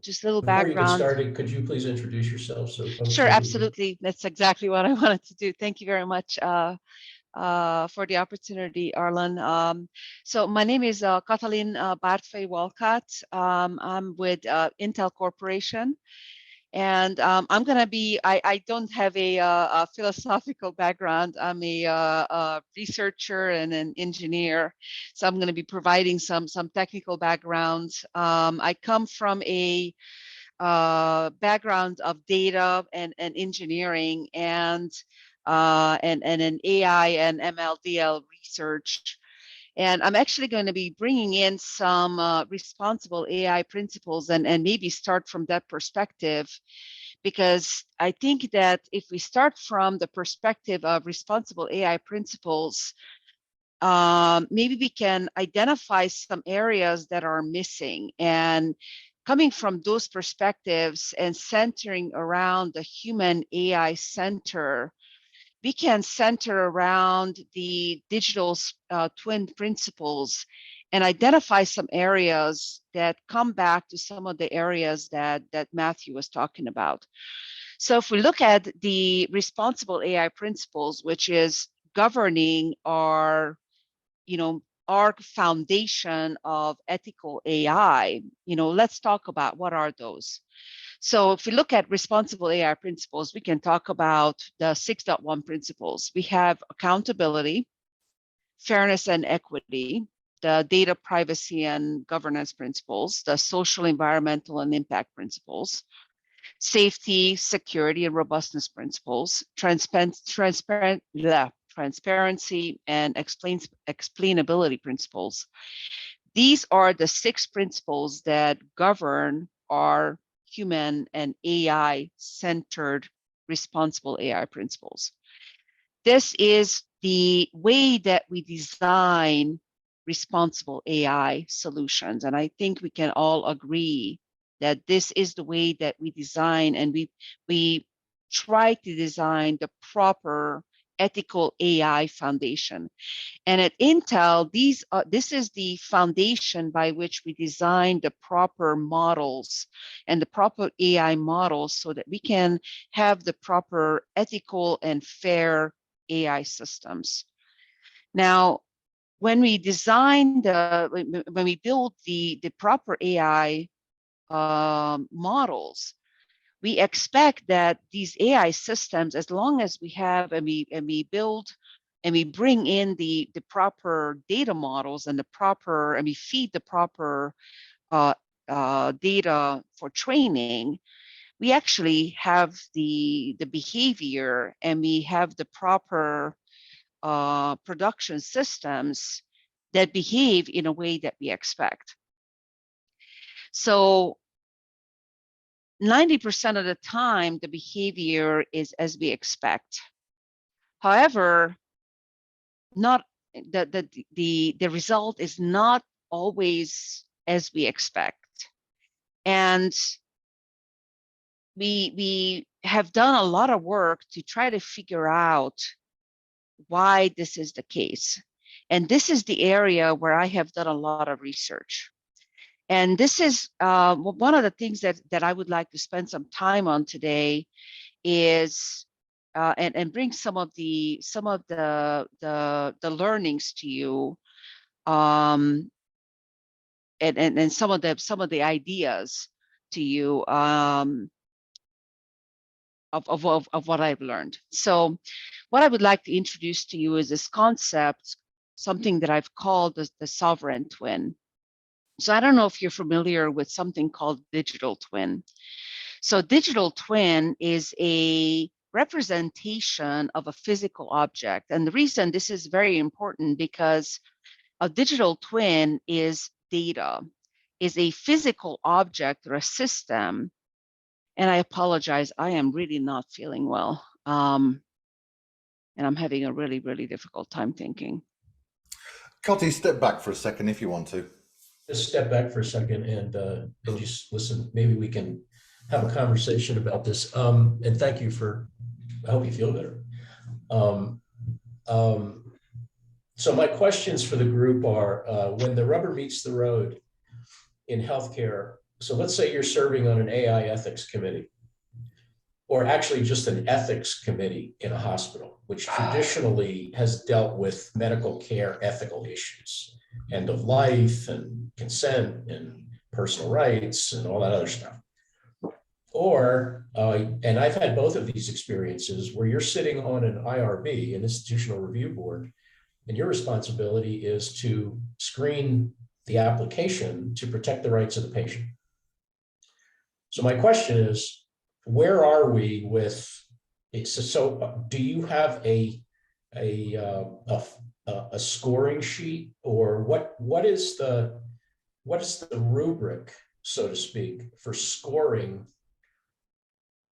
just a little Before background. you get started, could you please introduce yourself? So sure, absolutely. That's exactly what I wanted to do. Thank you very much for the opportunity, Arlen. So my name is Katalin Bartfei-Walcott. I'm with Intel Corporation. And I'm going to be, I don't have a philosophical background. I'm a researcher and an engineer. So I'm going to be providing some technical backgrounds. I come from a background of data and engineering and an AI and MLDL research. And I'm actually going to be bringing in some responsible AI principles and maybe start from that perspective, because I think that if we start from the perspective of responsible AI principles, maybe we can identify some areas that are missing. And coming from those perspectives and centering around the human AI center, we can center around the digital twin principles and identify some areas that come back to some of the areas that Matthew was talking about. So if we look at the responsible AI principles, which is governing our, our foundation of ethical AI, let's talk about what are those. So if we look at responsible AI principles, we can talk about the 6.1 principles. We have accountability, fairness and equity, the data privacy and governance principles, the social, environmental, and impact principles, safety, security, and robustness principles, transparency, and explainability principles. These are the 6 principles that govern our human and AI-centered responsible AI principles. This is the way that we design responsible AI solutions. And I think we can all agree that this is the way that we design, and we try to design the proper ethical AI foundation. And at Intel, this is the foundation by which we design the proper models and the proper AI models so that we can have the proper ethical and fair AI systems. Now, when we design when we build the proper AI models, we expect that these AI systems, as long as we have and we build and we bring in the proper data models and we feed the proper data for training, we actually have the behavior and we have the proper production systems that behave in a way that we expect. So 90% of the time, the behavior is as we expect. However, not the result is not always as we expect. And we have done a lot of work to try to figure out why this is the case. And this is the area where I have done a lot of research. And this is one of the things that I would like to spend some time on today is and bring some of the learnings to you, and some of the ideas to you of what I've learned. So what I would like to introduce to you is this concept, something that I've called the sovereign twin. So I don't know if you're familiar with something called digital twin. So digital twin is a representation of a physical object. And the reason this is very important because a digital twin is data, is a physical object or a system. And I apologize, I am really not feeling well. And I'm having a really, really difficult time thinking. Cotty, step back for a second if you want to. Just step back for a second and just listen. Maybe we can have a conversation about this. And thank you for, I hope you feel better. So my questions for the group are, when the rubber meets the road in healthcare, so let's say you're serving on an AI ethics committee, or actually just an ethics committee in a hospital, which traditionally has dealt with medical care ethical issues, end of life and consent and personal rights and all that other stuff. Or, and I've had both of these experiences where you're sitting on an IRB, an institutional review board, and your responsibility is to screen the application to protect the rights of the patient. So my question is, where are we with, so do you have a scoring sheet, or what is the rubric, so to speak, for scoring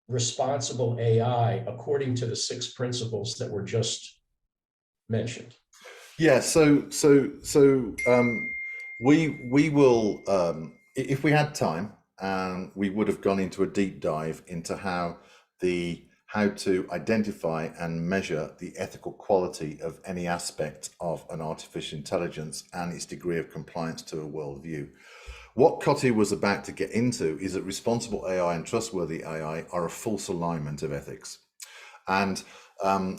responsible AI according to the 6 principles that were just mentioned? Yeah, we will, if we had time, and we would have gone into a deep dive into how to identify and measure the ethical quality of any aspect of an artificial intelligence and its degree of compliance to a worldview. What Coty was about to get into is that responsible AI and trustworthy AI are a false alignment of ethics. And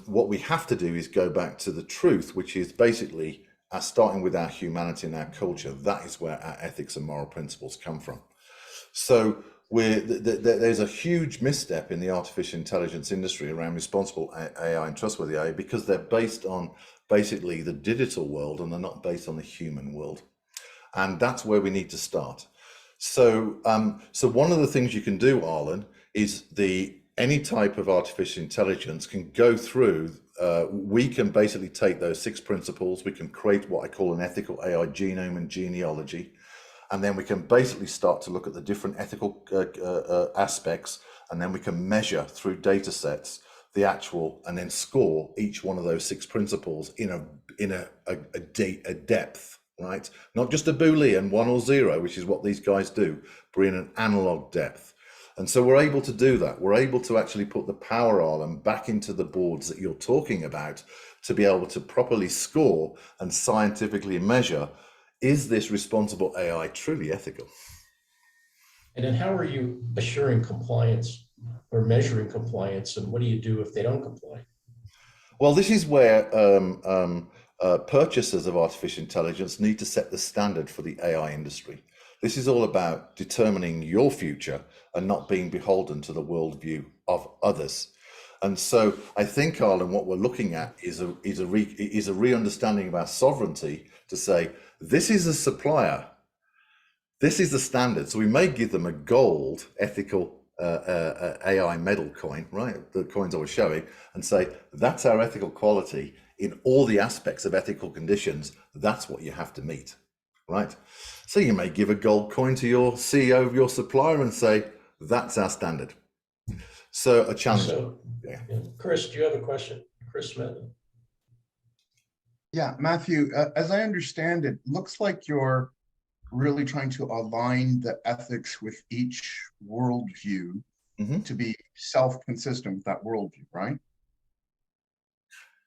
what we have to do is go back to the truth, which is basically starting with our humanity and our culture. That is where our ethics and moral principles come from. So there's a huge misstep in the artificial intelligence industry around responsible AI and trustworthy AI because they're based on basically the digital world and they're not based on the human world. And that's where we need to start. So one of the things you can do, Arlen, is any type of artificial intelligence can go through, we can basically take those 6 principles, we can create what I call an ethical AI genome and genealogy, and then we can basically start to look at the different ethical aspects, and then we can measure through data sets the actual, and then score each one of those 6 principles in a depth, right? Not just a Boolean 1 or 0, which is what these guys do, but in an analog depth. And so we're able to do that. We're able to actually put the power, Arlen, back into the boards that you're talking about to be able to properly score and scientifically measure, is this responsible AI truly ethical? And then how are you assuring compliance or measuring compliance, and what do you do if they don't comply? Well, this is where purchasers of artificial intelligence need to set the standard for the AI industry. This is all about determining your future and not being beholden to the worldview of others. And so I think, Arlen, what we're looking at is a re-understanding of our sovereignty to say, this is a supplier, this is the standard. So we may give them a gold ethical AI medal coin, right? The coins I was showing, and say, that's our ethical quality in all the aspects of ethical conditions. That's what you have to meet, right? So you may give a gold coin to your CEO of your supplier and say, that's our standard. So a challenge. So, yeah. Chris, do you have a question? Chris Smith. Yeah, Matthew, as I understand it, looks like you're really trying to align the ethics with each worldview to be self-consistent with that worldview, right?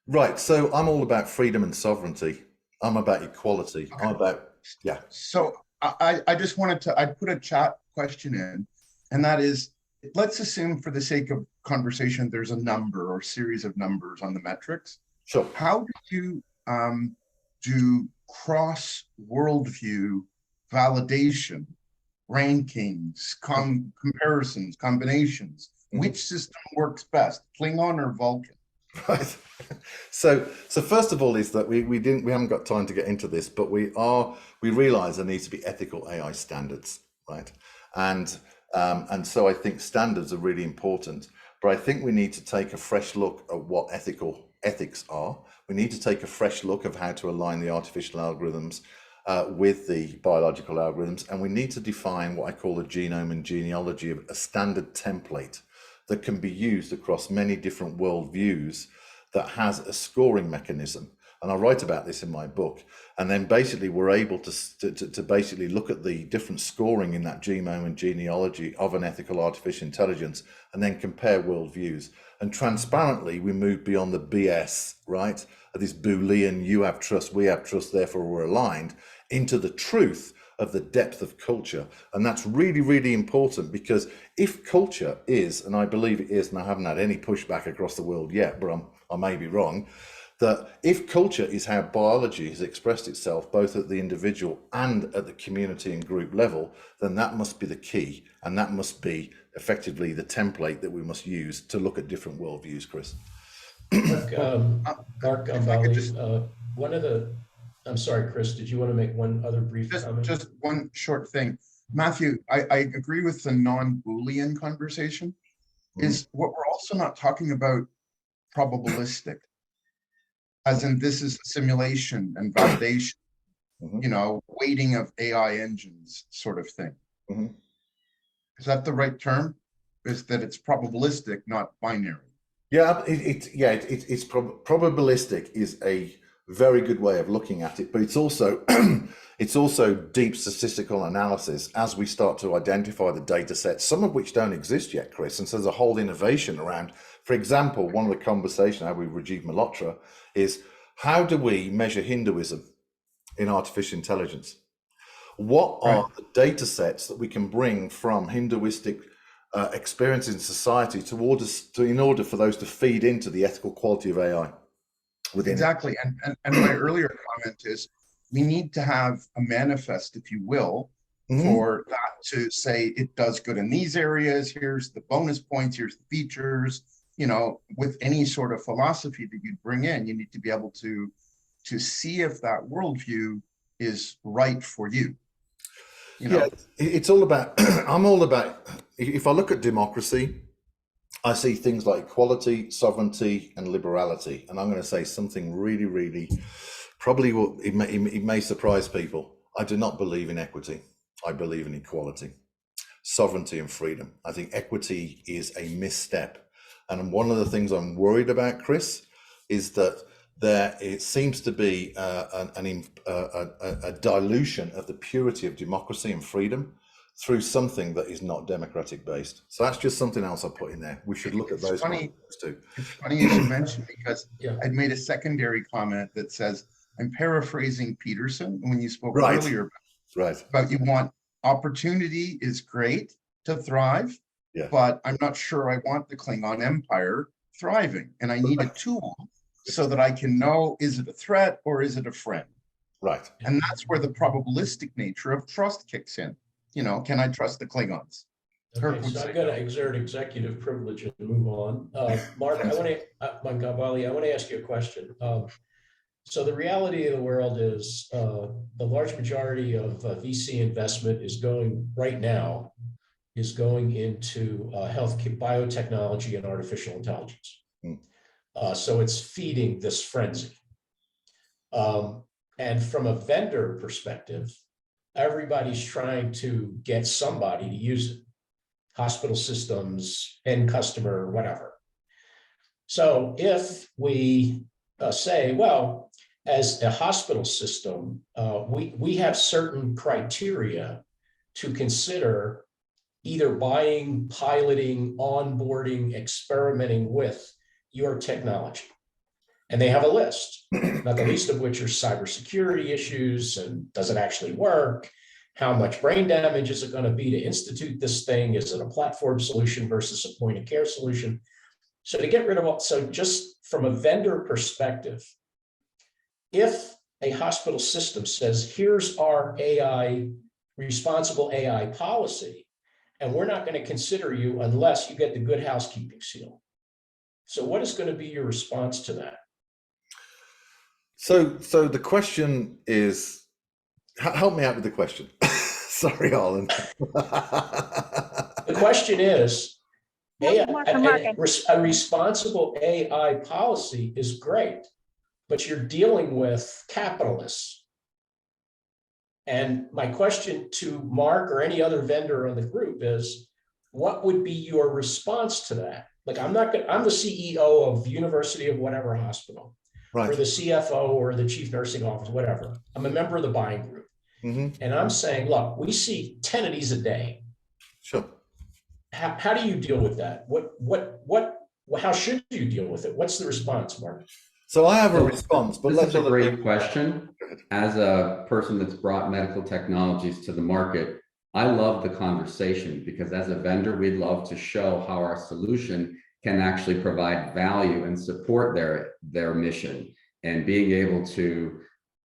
Right. So I'm all about freedom and sovereignty. I'm about equality. Okay. I'm about, yeah. So I just wanted to, I put a chat question in, and that is, let's assume for the sake of conversation, there's a number or series of numbers on the metrics. Sure. How do you do cross worldview validation, rankings, comparisons, combinations? Which system works best, Klingon or Vulcan? Right. So first of all is that we haven't got time to get into this, but we realize there needs to be ethical AI standards, right? And so I think standards are really important, but I think we need to take a fresh look at what ethics are. We need to take a fresh look of how to align the artificial algorithms with the biological algorithms, and we need to define what I call a genome and genealogy of a standard template that can be used across many different worldviews that has a scoring mechanism. And I write about this in my book. And then basically we're able to basically look at the different scoring in that genome and genealogy of an ethical artificial intelligence and then compare worldviews. And transparently, we move beyond the BS, right? Of this Boolean, you have trust, we have trust, therefore we're aligned, into the truth of the depth of culture. And that's really, really important, because if culture is, and I believe it is, and I haven't had any pushback across the world yet, but I may be wrong, that if culture is how biology has expressed itself, both at the individual and at the community and group level, then that must be the key. And that must be effectively the template that we must use to look at different worldviews, Chris. Mark Gambale, I'm sorry, Chris, did you want to make one other brief comment? Just one short thing. Matthew, I agree with the non-Boolean conversation. Is what we're also not talking about probabilistic, as in this is simulation and validation, you know, weighting of AI engines sort of thing. Is that the right term? Is that it's probabilistic, not binary? Yeah, it's probabilistic is a very good way of looking at it, but it's also it's also deep statistical analysis as we start to identify the data sets, some of which don't exist yet, Chris. And so there's a whole innovation around, for example, one of the conversations I had with Rajiv Malhotra is, how do we measure Hinduism in artificial intelligence? What are the data sets that we can bring from Hinduistic experiences in society in order for those to feed into the ethical quality of AI? Exactly. And my earlier comment is, we need to have a manifest, if you will, for that to say it does good in these areas. Here's the bonus points. Here's the features. You know, with any sort of philosophy that you bring in, you need to be able to see if that worldview is right for you. You know? Yeah, it's all about. I'm all about. If I look at democracy, I see things like equality, sovereignty, and liberality. And I'm going to say something really, really, probably it may surprise people. I do not believe in equity. I believe in equality, sovereignty, and freedom. I think equity is a misstep. And one of the things I'm worried about, Chris, is that it seems to be a dilution of the purity of democracy and freedom through something that is not democratic based. So that's just something else I put in there. We should look at those too. It's funny you should mention, because I'd made a secondary comment that says, I'm paraphrasing Peterson when you spoke earlier about you want opportunity is great to thrive, but I'm not sure I want the Klingon Empire thriving, and I need a tool so that I can know, is it a threat or is it a friend? Right. And that's where the probabilistic nature of trust kicks in. You know, can I trust the Klingons? Okay, so I'm going to exert executive privilege and move on. Mark, I want to ask you a question. So the reality of the world is the large majority of VC investment is going into health, biotechnology, and artificial intelligence. So it's feeding this frenzy. And from a vendor perspective, everybody's trying to get somebody to use it. Hospital systems, end customer, whatever. So if we say, well, as a hospital system, we have certain criteria to consider either buying, piloting, onboarding, experimenting with your technology. And they have a list, not the least of which are cybersecurity issues and does it actually work? How much brain damage is it going to be to institute this thing? Is it a platform solution versus a point of care solution? So to get rid of all, so just from a vendor perspective, if a hospital system says, here's our AI, responsible AI policy, and we're not going to consider you unless you get the good housekeeping seal. So what is going to be your response to that? So the question is, help me out with the question. Sorry, Arlen. The question is, a responsible AI policy is great, but you're dealing with capitalists. And my question to Mark or any other vendor on the group is, what would be your response to that? Like, I'm the CEO of University of whatever hospital, or the CFO or the chief nursing officer, whatever. I'm a member of the buying group. And I'm saying, look, we see 10 of these a day. Sure. How do you deal with that? How should you deal with it? What's the response, Mark? So I have a response, but that's a great question. As a person that's brought medical technologies to the market, I love the conversation, because as a vendor, we'd love to show how our solution can actually provide value and support their mission, and being able to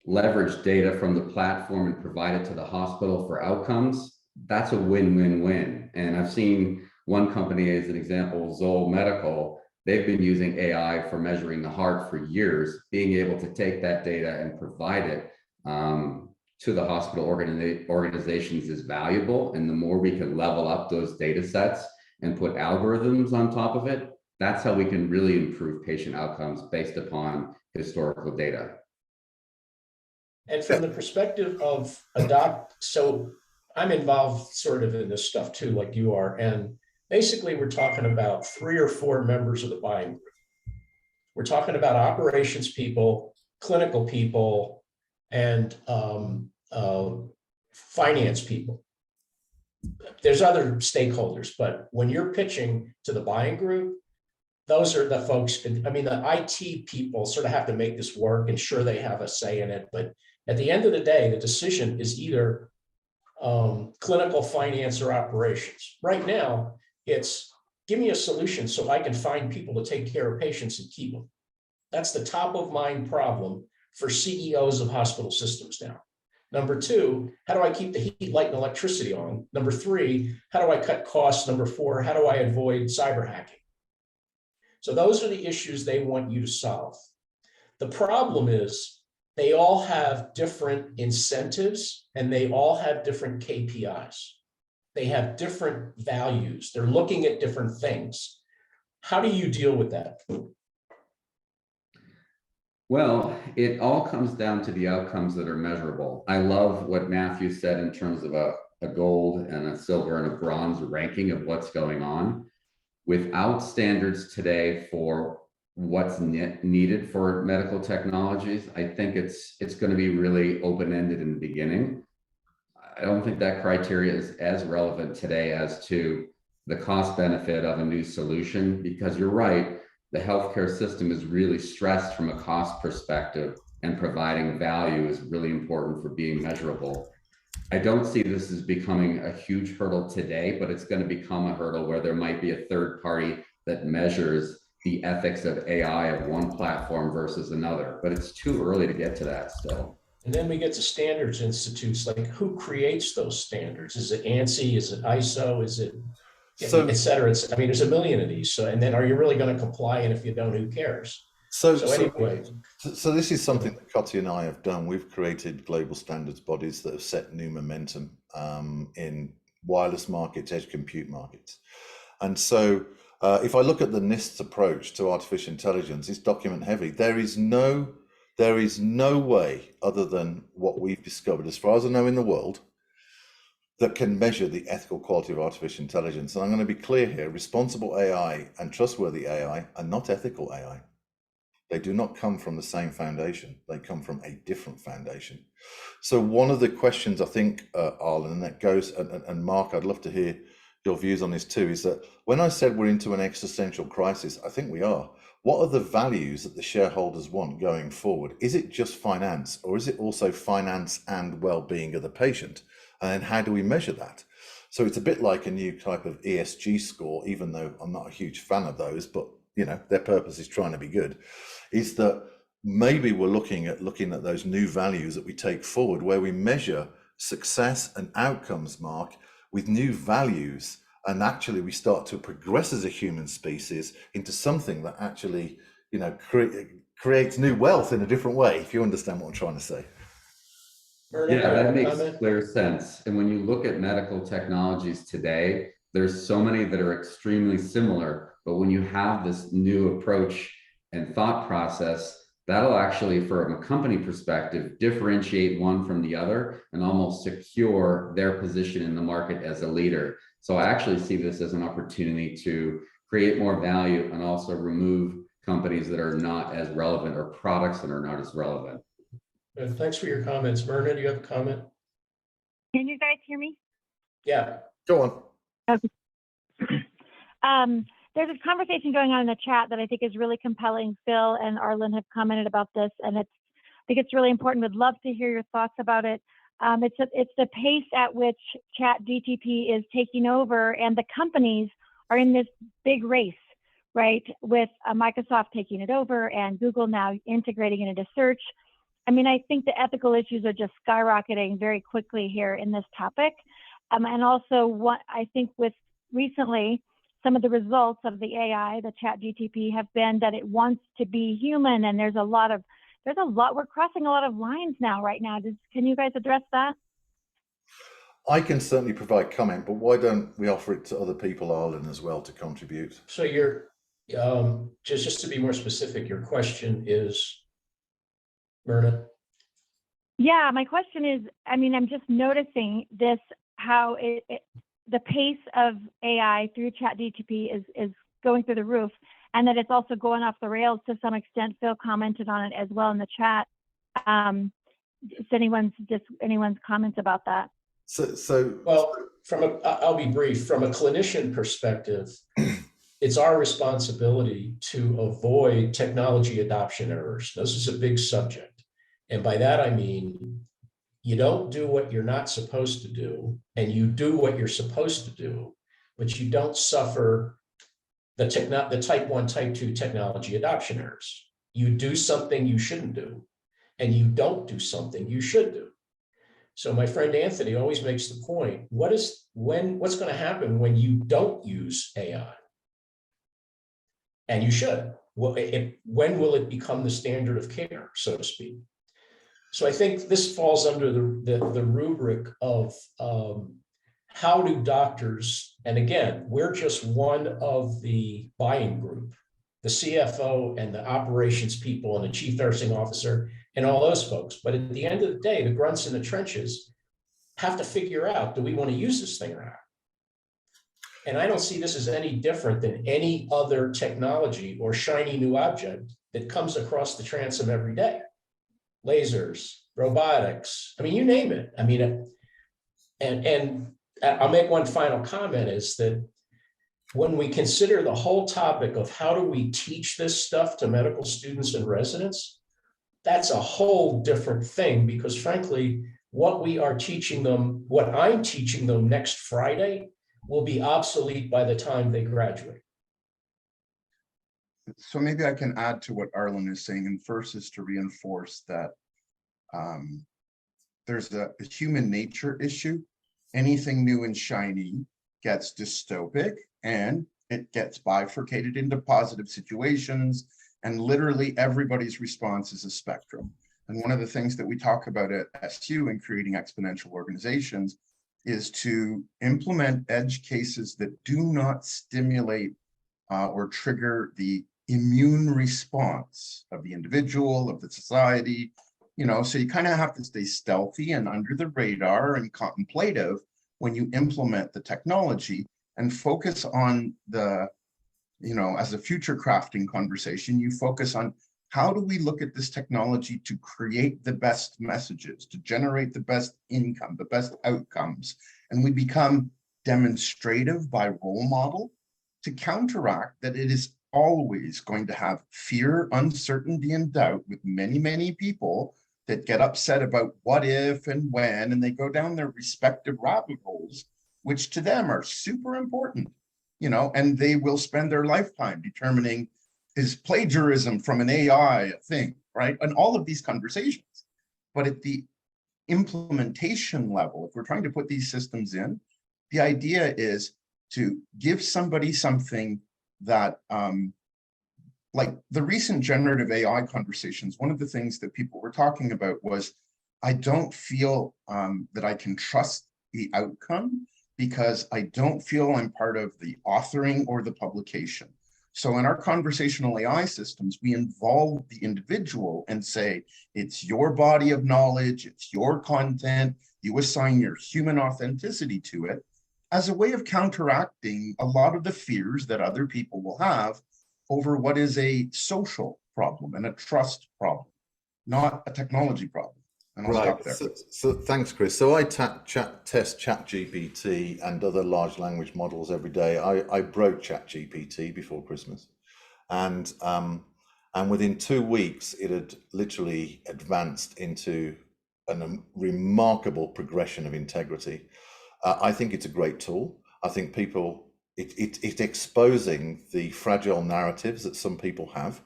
leverage data from the platform and provide it to the hospital for outcomes. That's a win-win-win. And I've seen one company as an example, Zoll Medical. They've been using AI for measuring the heart for years. Being able to take that data and provide it to the hospital organizations is valuable. And the more we can level up those data sets and put algorithms on top of it, that's how we can really improve patient outcomes based upon historical data. And from the perspective of so I'm involved sort of in this stuff too, like you are. And basically we're talking about 3 or 4 members of the buying group. We're talking about operations people, clinical people and finance people. There's other stakeholders, but when you're pitching to the buying group, those are the folks. I mean, the IT people sort of have to make this work and sure they have a say in it. But at the end of the day, the decision is either clinical, finance, or operations. Right now, it's give me a solution so I can find people to take care of patients and keep them. That's the top of mind problem for CEOs of hospital systems now. Number two, how do I keep the heat, light, and electricity on? Number three, how do I cut costs? Number four, how do I avoid cyber hacking? So those are the issues they want you to solve. The problem is they all have different incentives and they all have different KPIs. They have different values. They're looking at different things. How do you deal with that? Well, it all comes down to the outcomes that are measurable. I love what Matthew said in terms of a gold and a silver and a bronze ranking of what's going on. Without standards today for what's needed for medical technologies, I think it's going to be really open-ended in the beginning. I don't think that criteria is as relevant today as to the cost benefit of a new solution, because you're right, the healthcare system is really stressed from a cost perspective, and providing value is really important for being measurable. I don't see this as becoming a huge hurdle today, but it's going to become a hurdle where there might be a third party that measures the ethics of AI of one platform versus another, but it's too early to get to that still. And then we get to standards institutes, like who creates those standards? Is it ANSI? Is it ISO? Is it, et cetera? I mean, there's a million of these. So, and then are you really going to comply? And if you don't, who cares? So anyway. So this is something that Cotty and I have done. We've created global standards bodies that have set new momentum in wireless markets, edge compute markets. And so if I look at the NIST's approach to artificial intelligence, it's document heavy. There is no way other than what we've discovered, as far as I know in the world, that can measure the ethical quality of artificial intelligence. And I'm going to be clear here, responsible AI and trustworthy AI are not ethical AI. They do not come from the same foundation. They come from a different foundation. So one of the questions I think, Arlen, and that goes, and Mark, I'd love to hear your views on this too, is that when I said we're into an existential crisis, I think we are. What are the values that the shareholders want going forward? Is it just finance, or is it also finance and well-being of the patient? And how do we measure that? So it's a bit like a new type of ESG score, even though I'm not a huge fan of those, but you know, their purpose is trying to be good, is that maybe we're looking at those new values that we take forward, where we measure success and outcomes, Mark, with new values, and actually we start to progress as a human species into something that actually, you know, creates new wealth in a different way, if you understand what I'm trying to say. Yeah, that makes clear sense. And when you look at medical technologies today, there's so many that are extremely similar, but when you have this new approach and thought process, that'll actually, from a company perspective, differentiate one from the other and almost secure their position in the market as a leader. So I actually see this as an opportunity to create more value and also remove companies that are not as relevant, or products that are not as relevant. Thanks for your comments. Myrna, do you have a comment? Can you guys hear me? Yeah. Go on. Okay. There's a conversation going on in the chat that I think is really compelling. Phil and Arlen have commented about this, and I think it's really important. Would love to hear your thoughts about it. It's the pace at which ChatGPT is taking over, and the companies are in this big race, right? With Microsoft taking it over and Google now integrating it into search. I mean, I think the ethical issues are just skyrocketing very quickly here in this topic. And also what I think with recently, some of the results of the AI, the ChatGPT, have been that it wants to be human. And we're crossing a lot of lines right now. Can you guys address that? I can certainly provide comment, but why don't we offer it to other people, Arlen, as well, to contribute? So you're, just to be more specific, your question is, Myrna? Yeah, my question is, I mean, I'm just noticing this, how the pace of AI through ChatGPT is going through the roof, and that it's also going off the rails to some extent. Phil commented on it as well in the chat. Just anyone's comments about that. Well, I'll be brief. From a clinician perspective, it's our responsibility to avoid technology adoption errors. This is a big subject. And by that, I mean, you don't do what you're not supposed to do, and you do what you're supposed to do, but you don't suffer the type 1, type 2 technology adoption errors. You do something you shouldn't do, and you don't do something you should do. So my friend Anthony always makes the point, what's going to happen when you don't use AI? And you should. When will it become the standard of care, so to speak? So I think this falls under the rubric of how do doctors, and again, we're just one of the buying group, the CFO and the operations people and the chief nursing officer and all those folks. But at the end of the day, the grunts in the trenches have to figure out, do we want to use this thing or not? And I don't see this as any different than any other technology or shiny new object that comes across the transom every day. Lasers, robotics, I mean, you name it. I mean, and I'll make one final comment is that when we consider the whole topic of how do we teach this stuff to medical students and residents, that's a whole different thing, because frankly, what we are teaching them, what I'm teaching them next Friday will be obsolete by the time they graduate. So maybe I can add to what Arlen is saying, and first is to reinforce that there's a human nature issue. Anything new and shiny gets dystopic, and it gets bifurcated into positive situations, and literally everybody's response is a spectrum. And one of the things that we talk about at SU in creating exponential organizations is to implement edge cases that do not stimulate or trigger the immune response of the individual, of the society, you know, so you kind of have to stay stealthy and under the radar and contemplative when you implement the technology, and focus on the, you know, as a future crafting conversation, you focus on how do we look at this technology to create the best messages, to generate the best income, the best outcomes, and we become demonstrative by role model to counteract that it is always going to have fear, uncertainty, and doubt with many, many people that get upset about what if and when, and they go down their respective rabbit holes, which to them are super important, you know, and they will spend their lifetime determining, is plagiarism from an AI a thing, right? And all of these conversations. But at the implementation level, if we're trying to put these systems in, the idea is to give somebody something that, like the recent generative AI conversations, one of the things that people were talking about was, I don't feel that I can trust the outcome because I don't feel I'm part of the authoring or the publication. So in our conversational AI systems, we involve the individual and say, it's your body of knowledge, it's your content, you assign your human authenticity to it as a way of counteracting a lot of the fears that other people will have over what is a social problem and a trust problem, not a technology problem. And I'll stop there. So thanks, Chris. So I test ChatGPT and other large language models every day. I broke ChatGPT before Christmas, and within 2 weeks, it had literally advanced into a remarkable progression of integrity. I think it's a great tool. I think it's exposing the fragile narratives that some people have.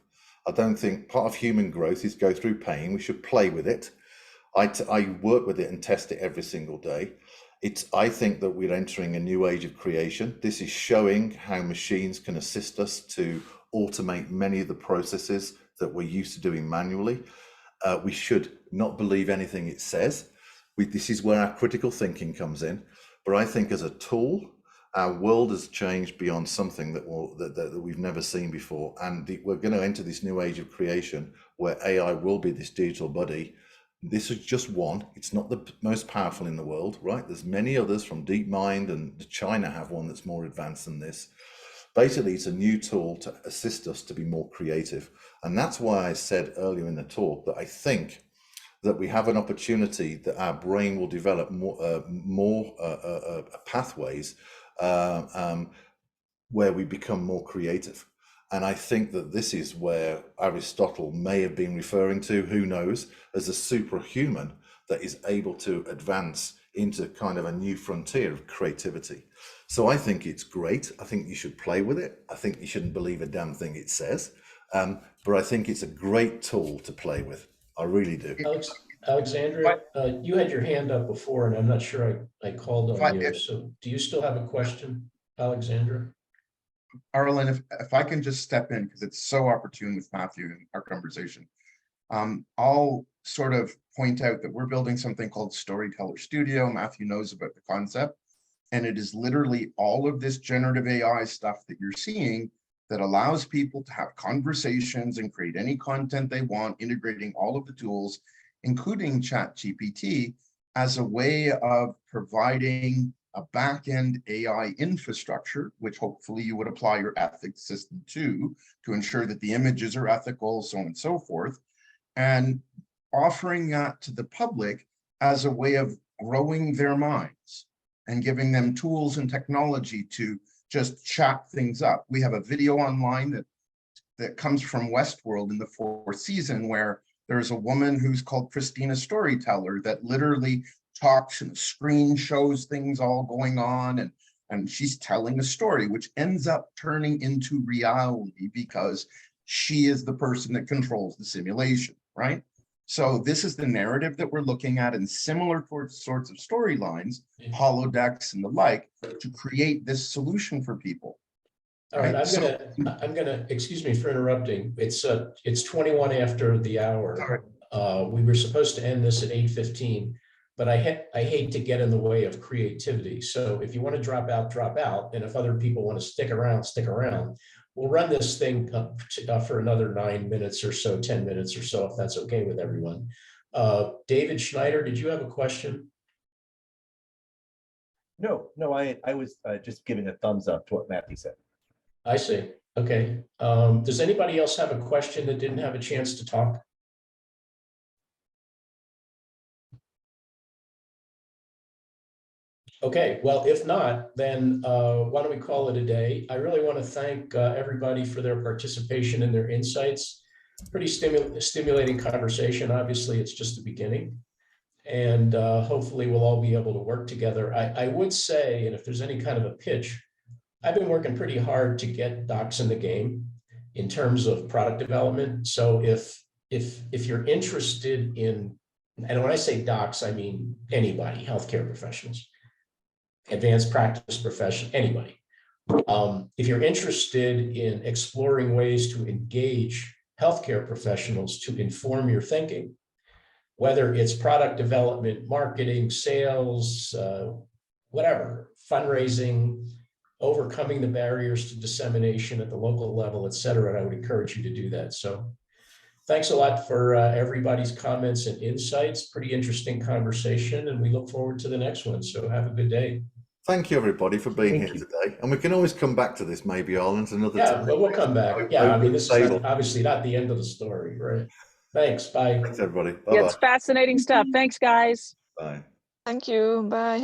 I don't think part of human growth is go through pain. We should play with it. I work with it and test it every single day. I think that we're entering a new age of creation. This is showing how machines can assist us to automate many of the processes that we're used to doing manually. We should not believe anything it says. This is where our critical thinking comes in. But I think as a tool, our world has changed beyond something that we've never seen before. And we're going to enter this new age of creation where AI will be this digital buddy. This is just one. It's not the most powerful in the world, right? There's many others, from DeepMind, and China have one that's more advanced than this. Basically, it's a new tool to assist us to be more creative. And that's why I said earlier in the talk that I think that we have an opportunity that our brain will develop more pathways where we become more creative. And I think that this is where Aristotle may have been referring to, who knows, as a superhuman that is able to advance into kind of a new frontier of creativity. So I think it's great. I think you should play with it. I think you shouldn't believe a damn thing it says. But I think it's a great tool to play with. I really do. Alexandra, you had your hand up before, and I'm not sure I called on you. So do you still have a question, Alexandra? Arlen, if I can just step in, because it's so opportune with Matthew in our conversation. I'll sort of point out that we're building something called Storyteller Studio. Matthew knows about the concept. And it is literally all of this generative AI stuff that you're seeing that allows people to have conversations and create any content they want, integrating all of the tools, including ChatGPT, as a way of providing a back-end AI infrastructure, which hopefully you would apply your ethics system to ensure that the images are ethical, so on and so forth, and offering that to the public as a way of growing their minds and giving them tools and technology to just chat things up. We have a video online that comes from Westworld in the 4th season, where there's a woman who's called Christina Storyteller that literally talks and the screen shows things all going on, and she's telling a story which ends up turning into reality because she is the person that controls the simulation, right? So this is the narrative that we're looking at in similar sorts of storylines, holodecks and the like, to create this solution for people. All right, I'm gonna excuse me for interrupting. It's 21 after the hour. We were supposed to end this at 8:15, but I hate to get in the way of creativity. So if you want to drop out, drop out. And if other people want to stick around, stick around. We'll run this thing for another 9 minutes or so, 10 minutes or so, if that's okay with everyone. David Schneider, did you have a question? No, I was just giving a thumbs up to what Matthew said. I see. Okay. Does anybody else have a question that didn't have a chance to talk? Okay, well, if not, then why don't we call it a day? I really want to thank everybody for their participation and their insights. Pretty stimulating conversation. Obviously, it's just the beginning. And hopefully we'll all be able to work together. I would say, and if there's any kind of a pitch, I've been working pretty hard to get docs in the game in terms of product development. So if you're interested in, and when I say docs, I mean anybody, healthcare professionals, advanced practice profession, anybody. If you're interested in exploring ways to engage healthcare professionals to inform your thinking, whether it's product development, marketing, sales, whatever, fundraising, overcoming the barriers to dissemination at the local level, et cetera, and I would encourage you to do that. So thanks a lot for everybody's comments and insights. Pretty interesting conversation, and we look forward to the next one. So have a good day. Thank you, everybody, for being here today. And we can always come back to this, maybe, Arlen, another time. Yeah, but we'll come back. Yeah, I mean, this is obviously not the end of the story, right? Thanks. Bye. Thanks, everybody. Bye-bye. Yeah, it's fascinating stuff. Thanks, guys. Bye. Thank you. Bye.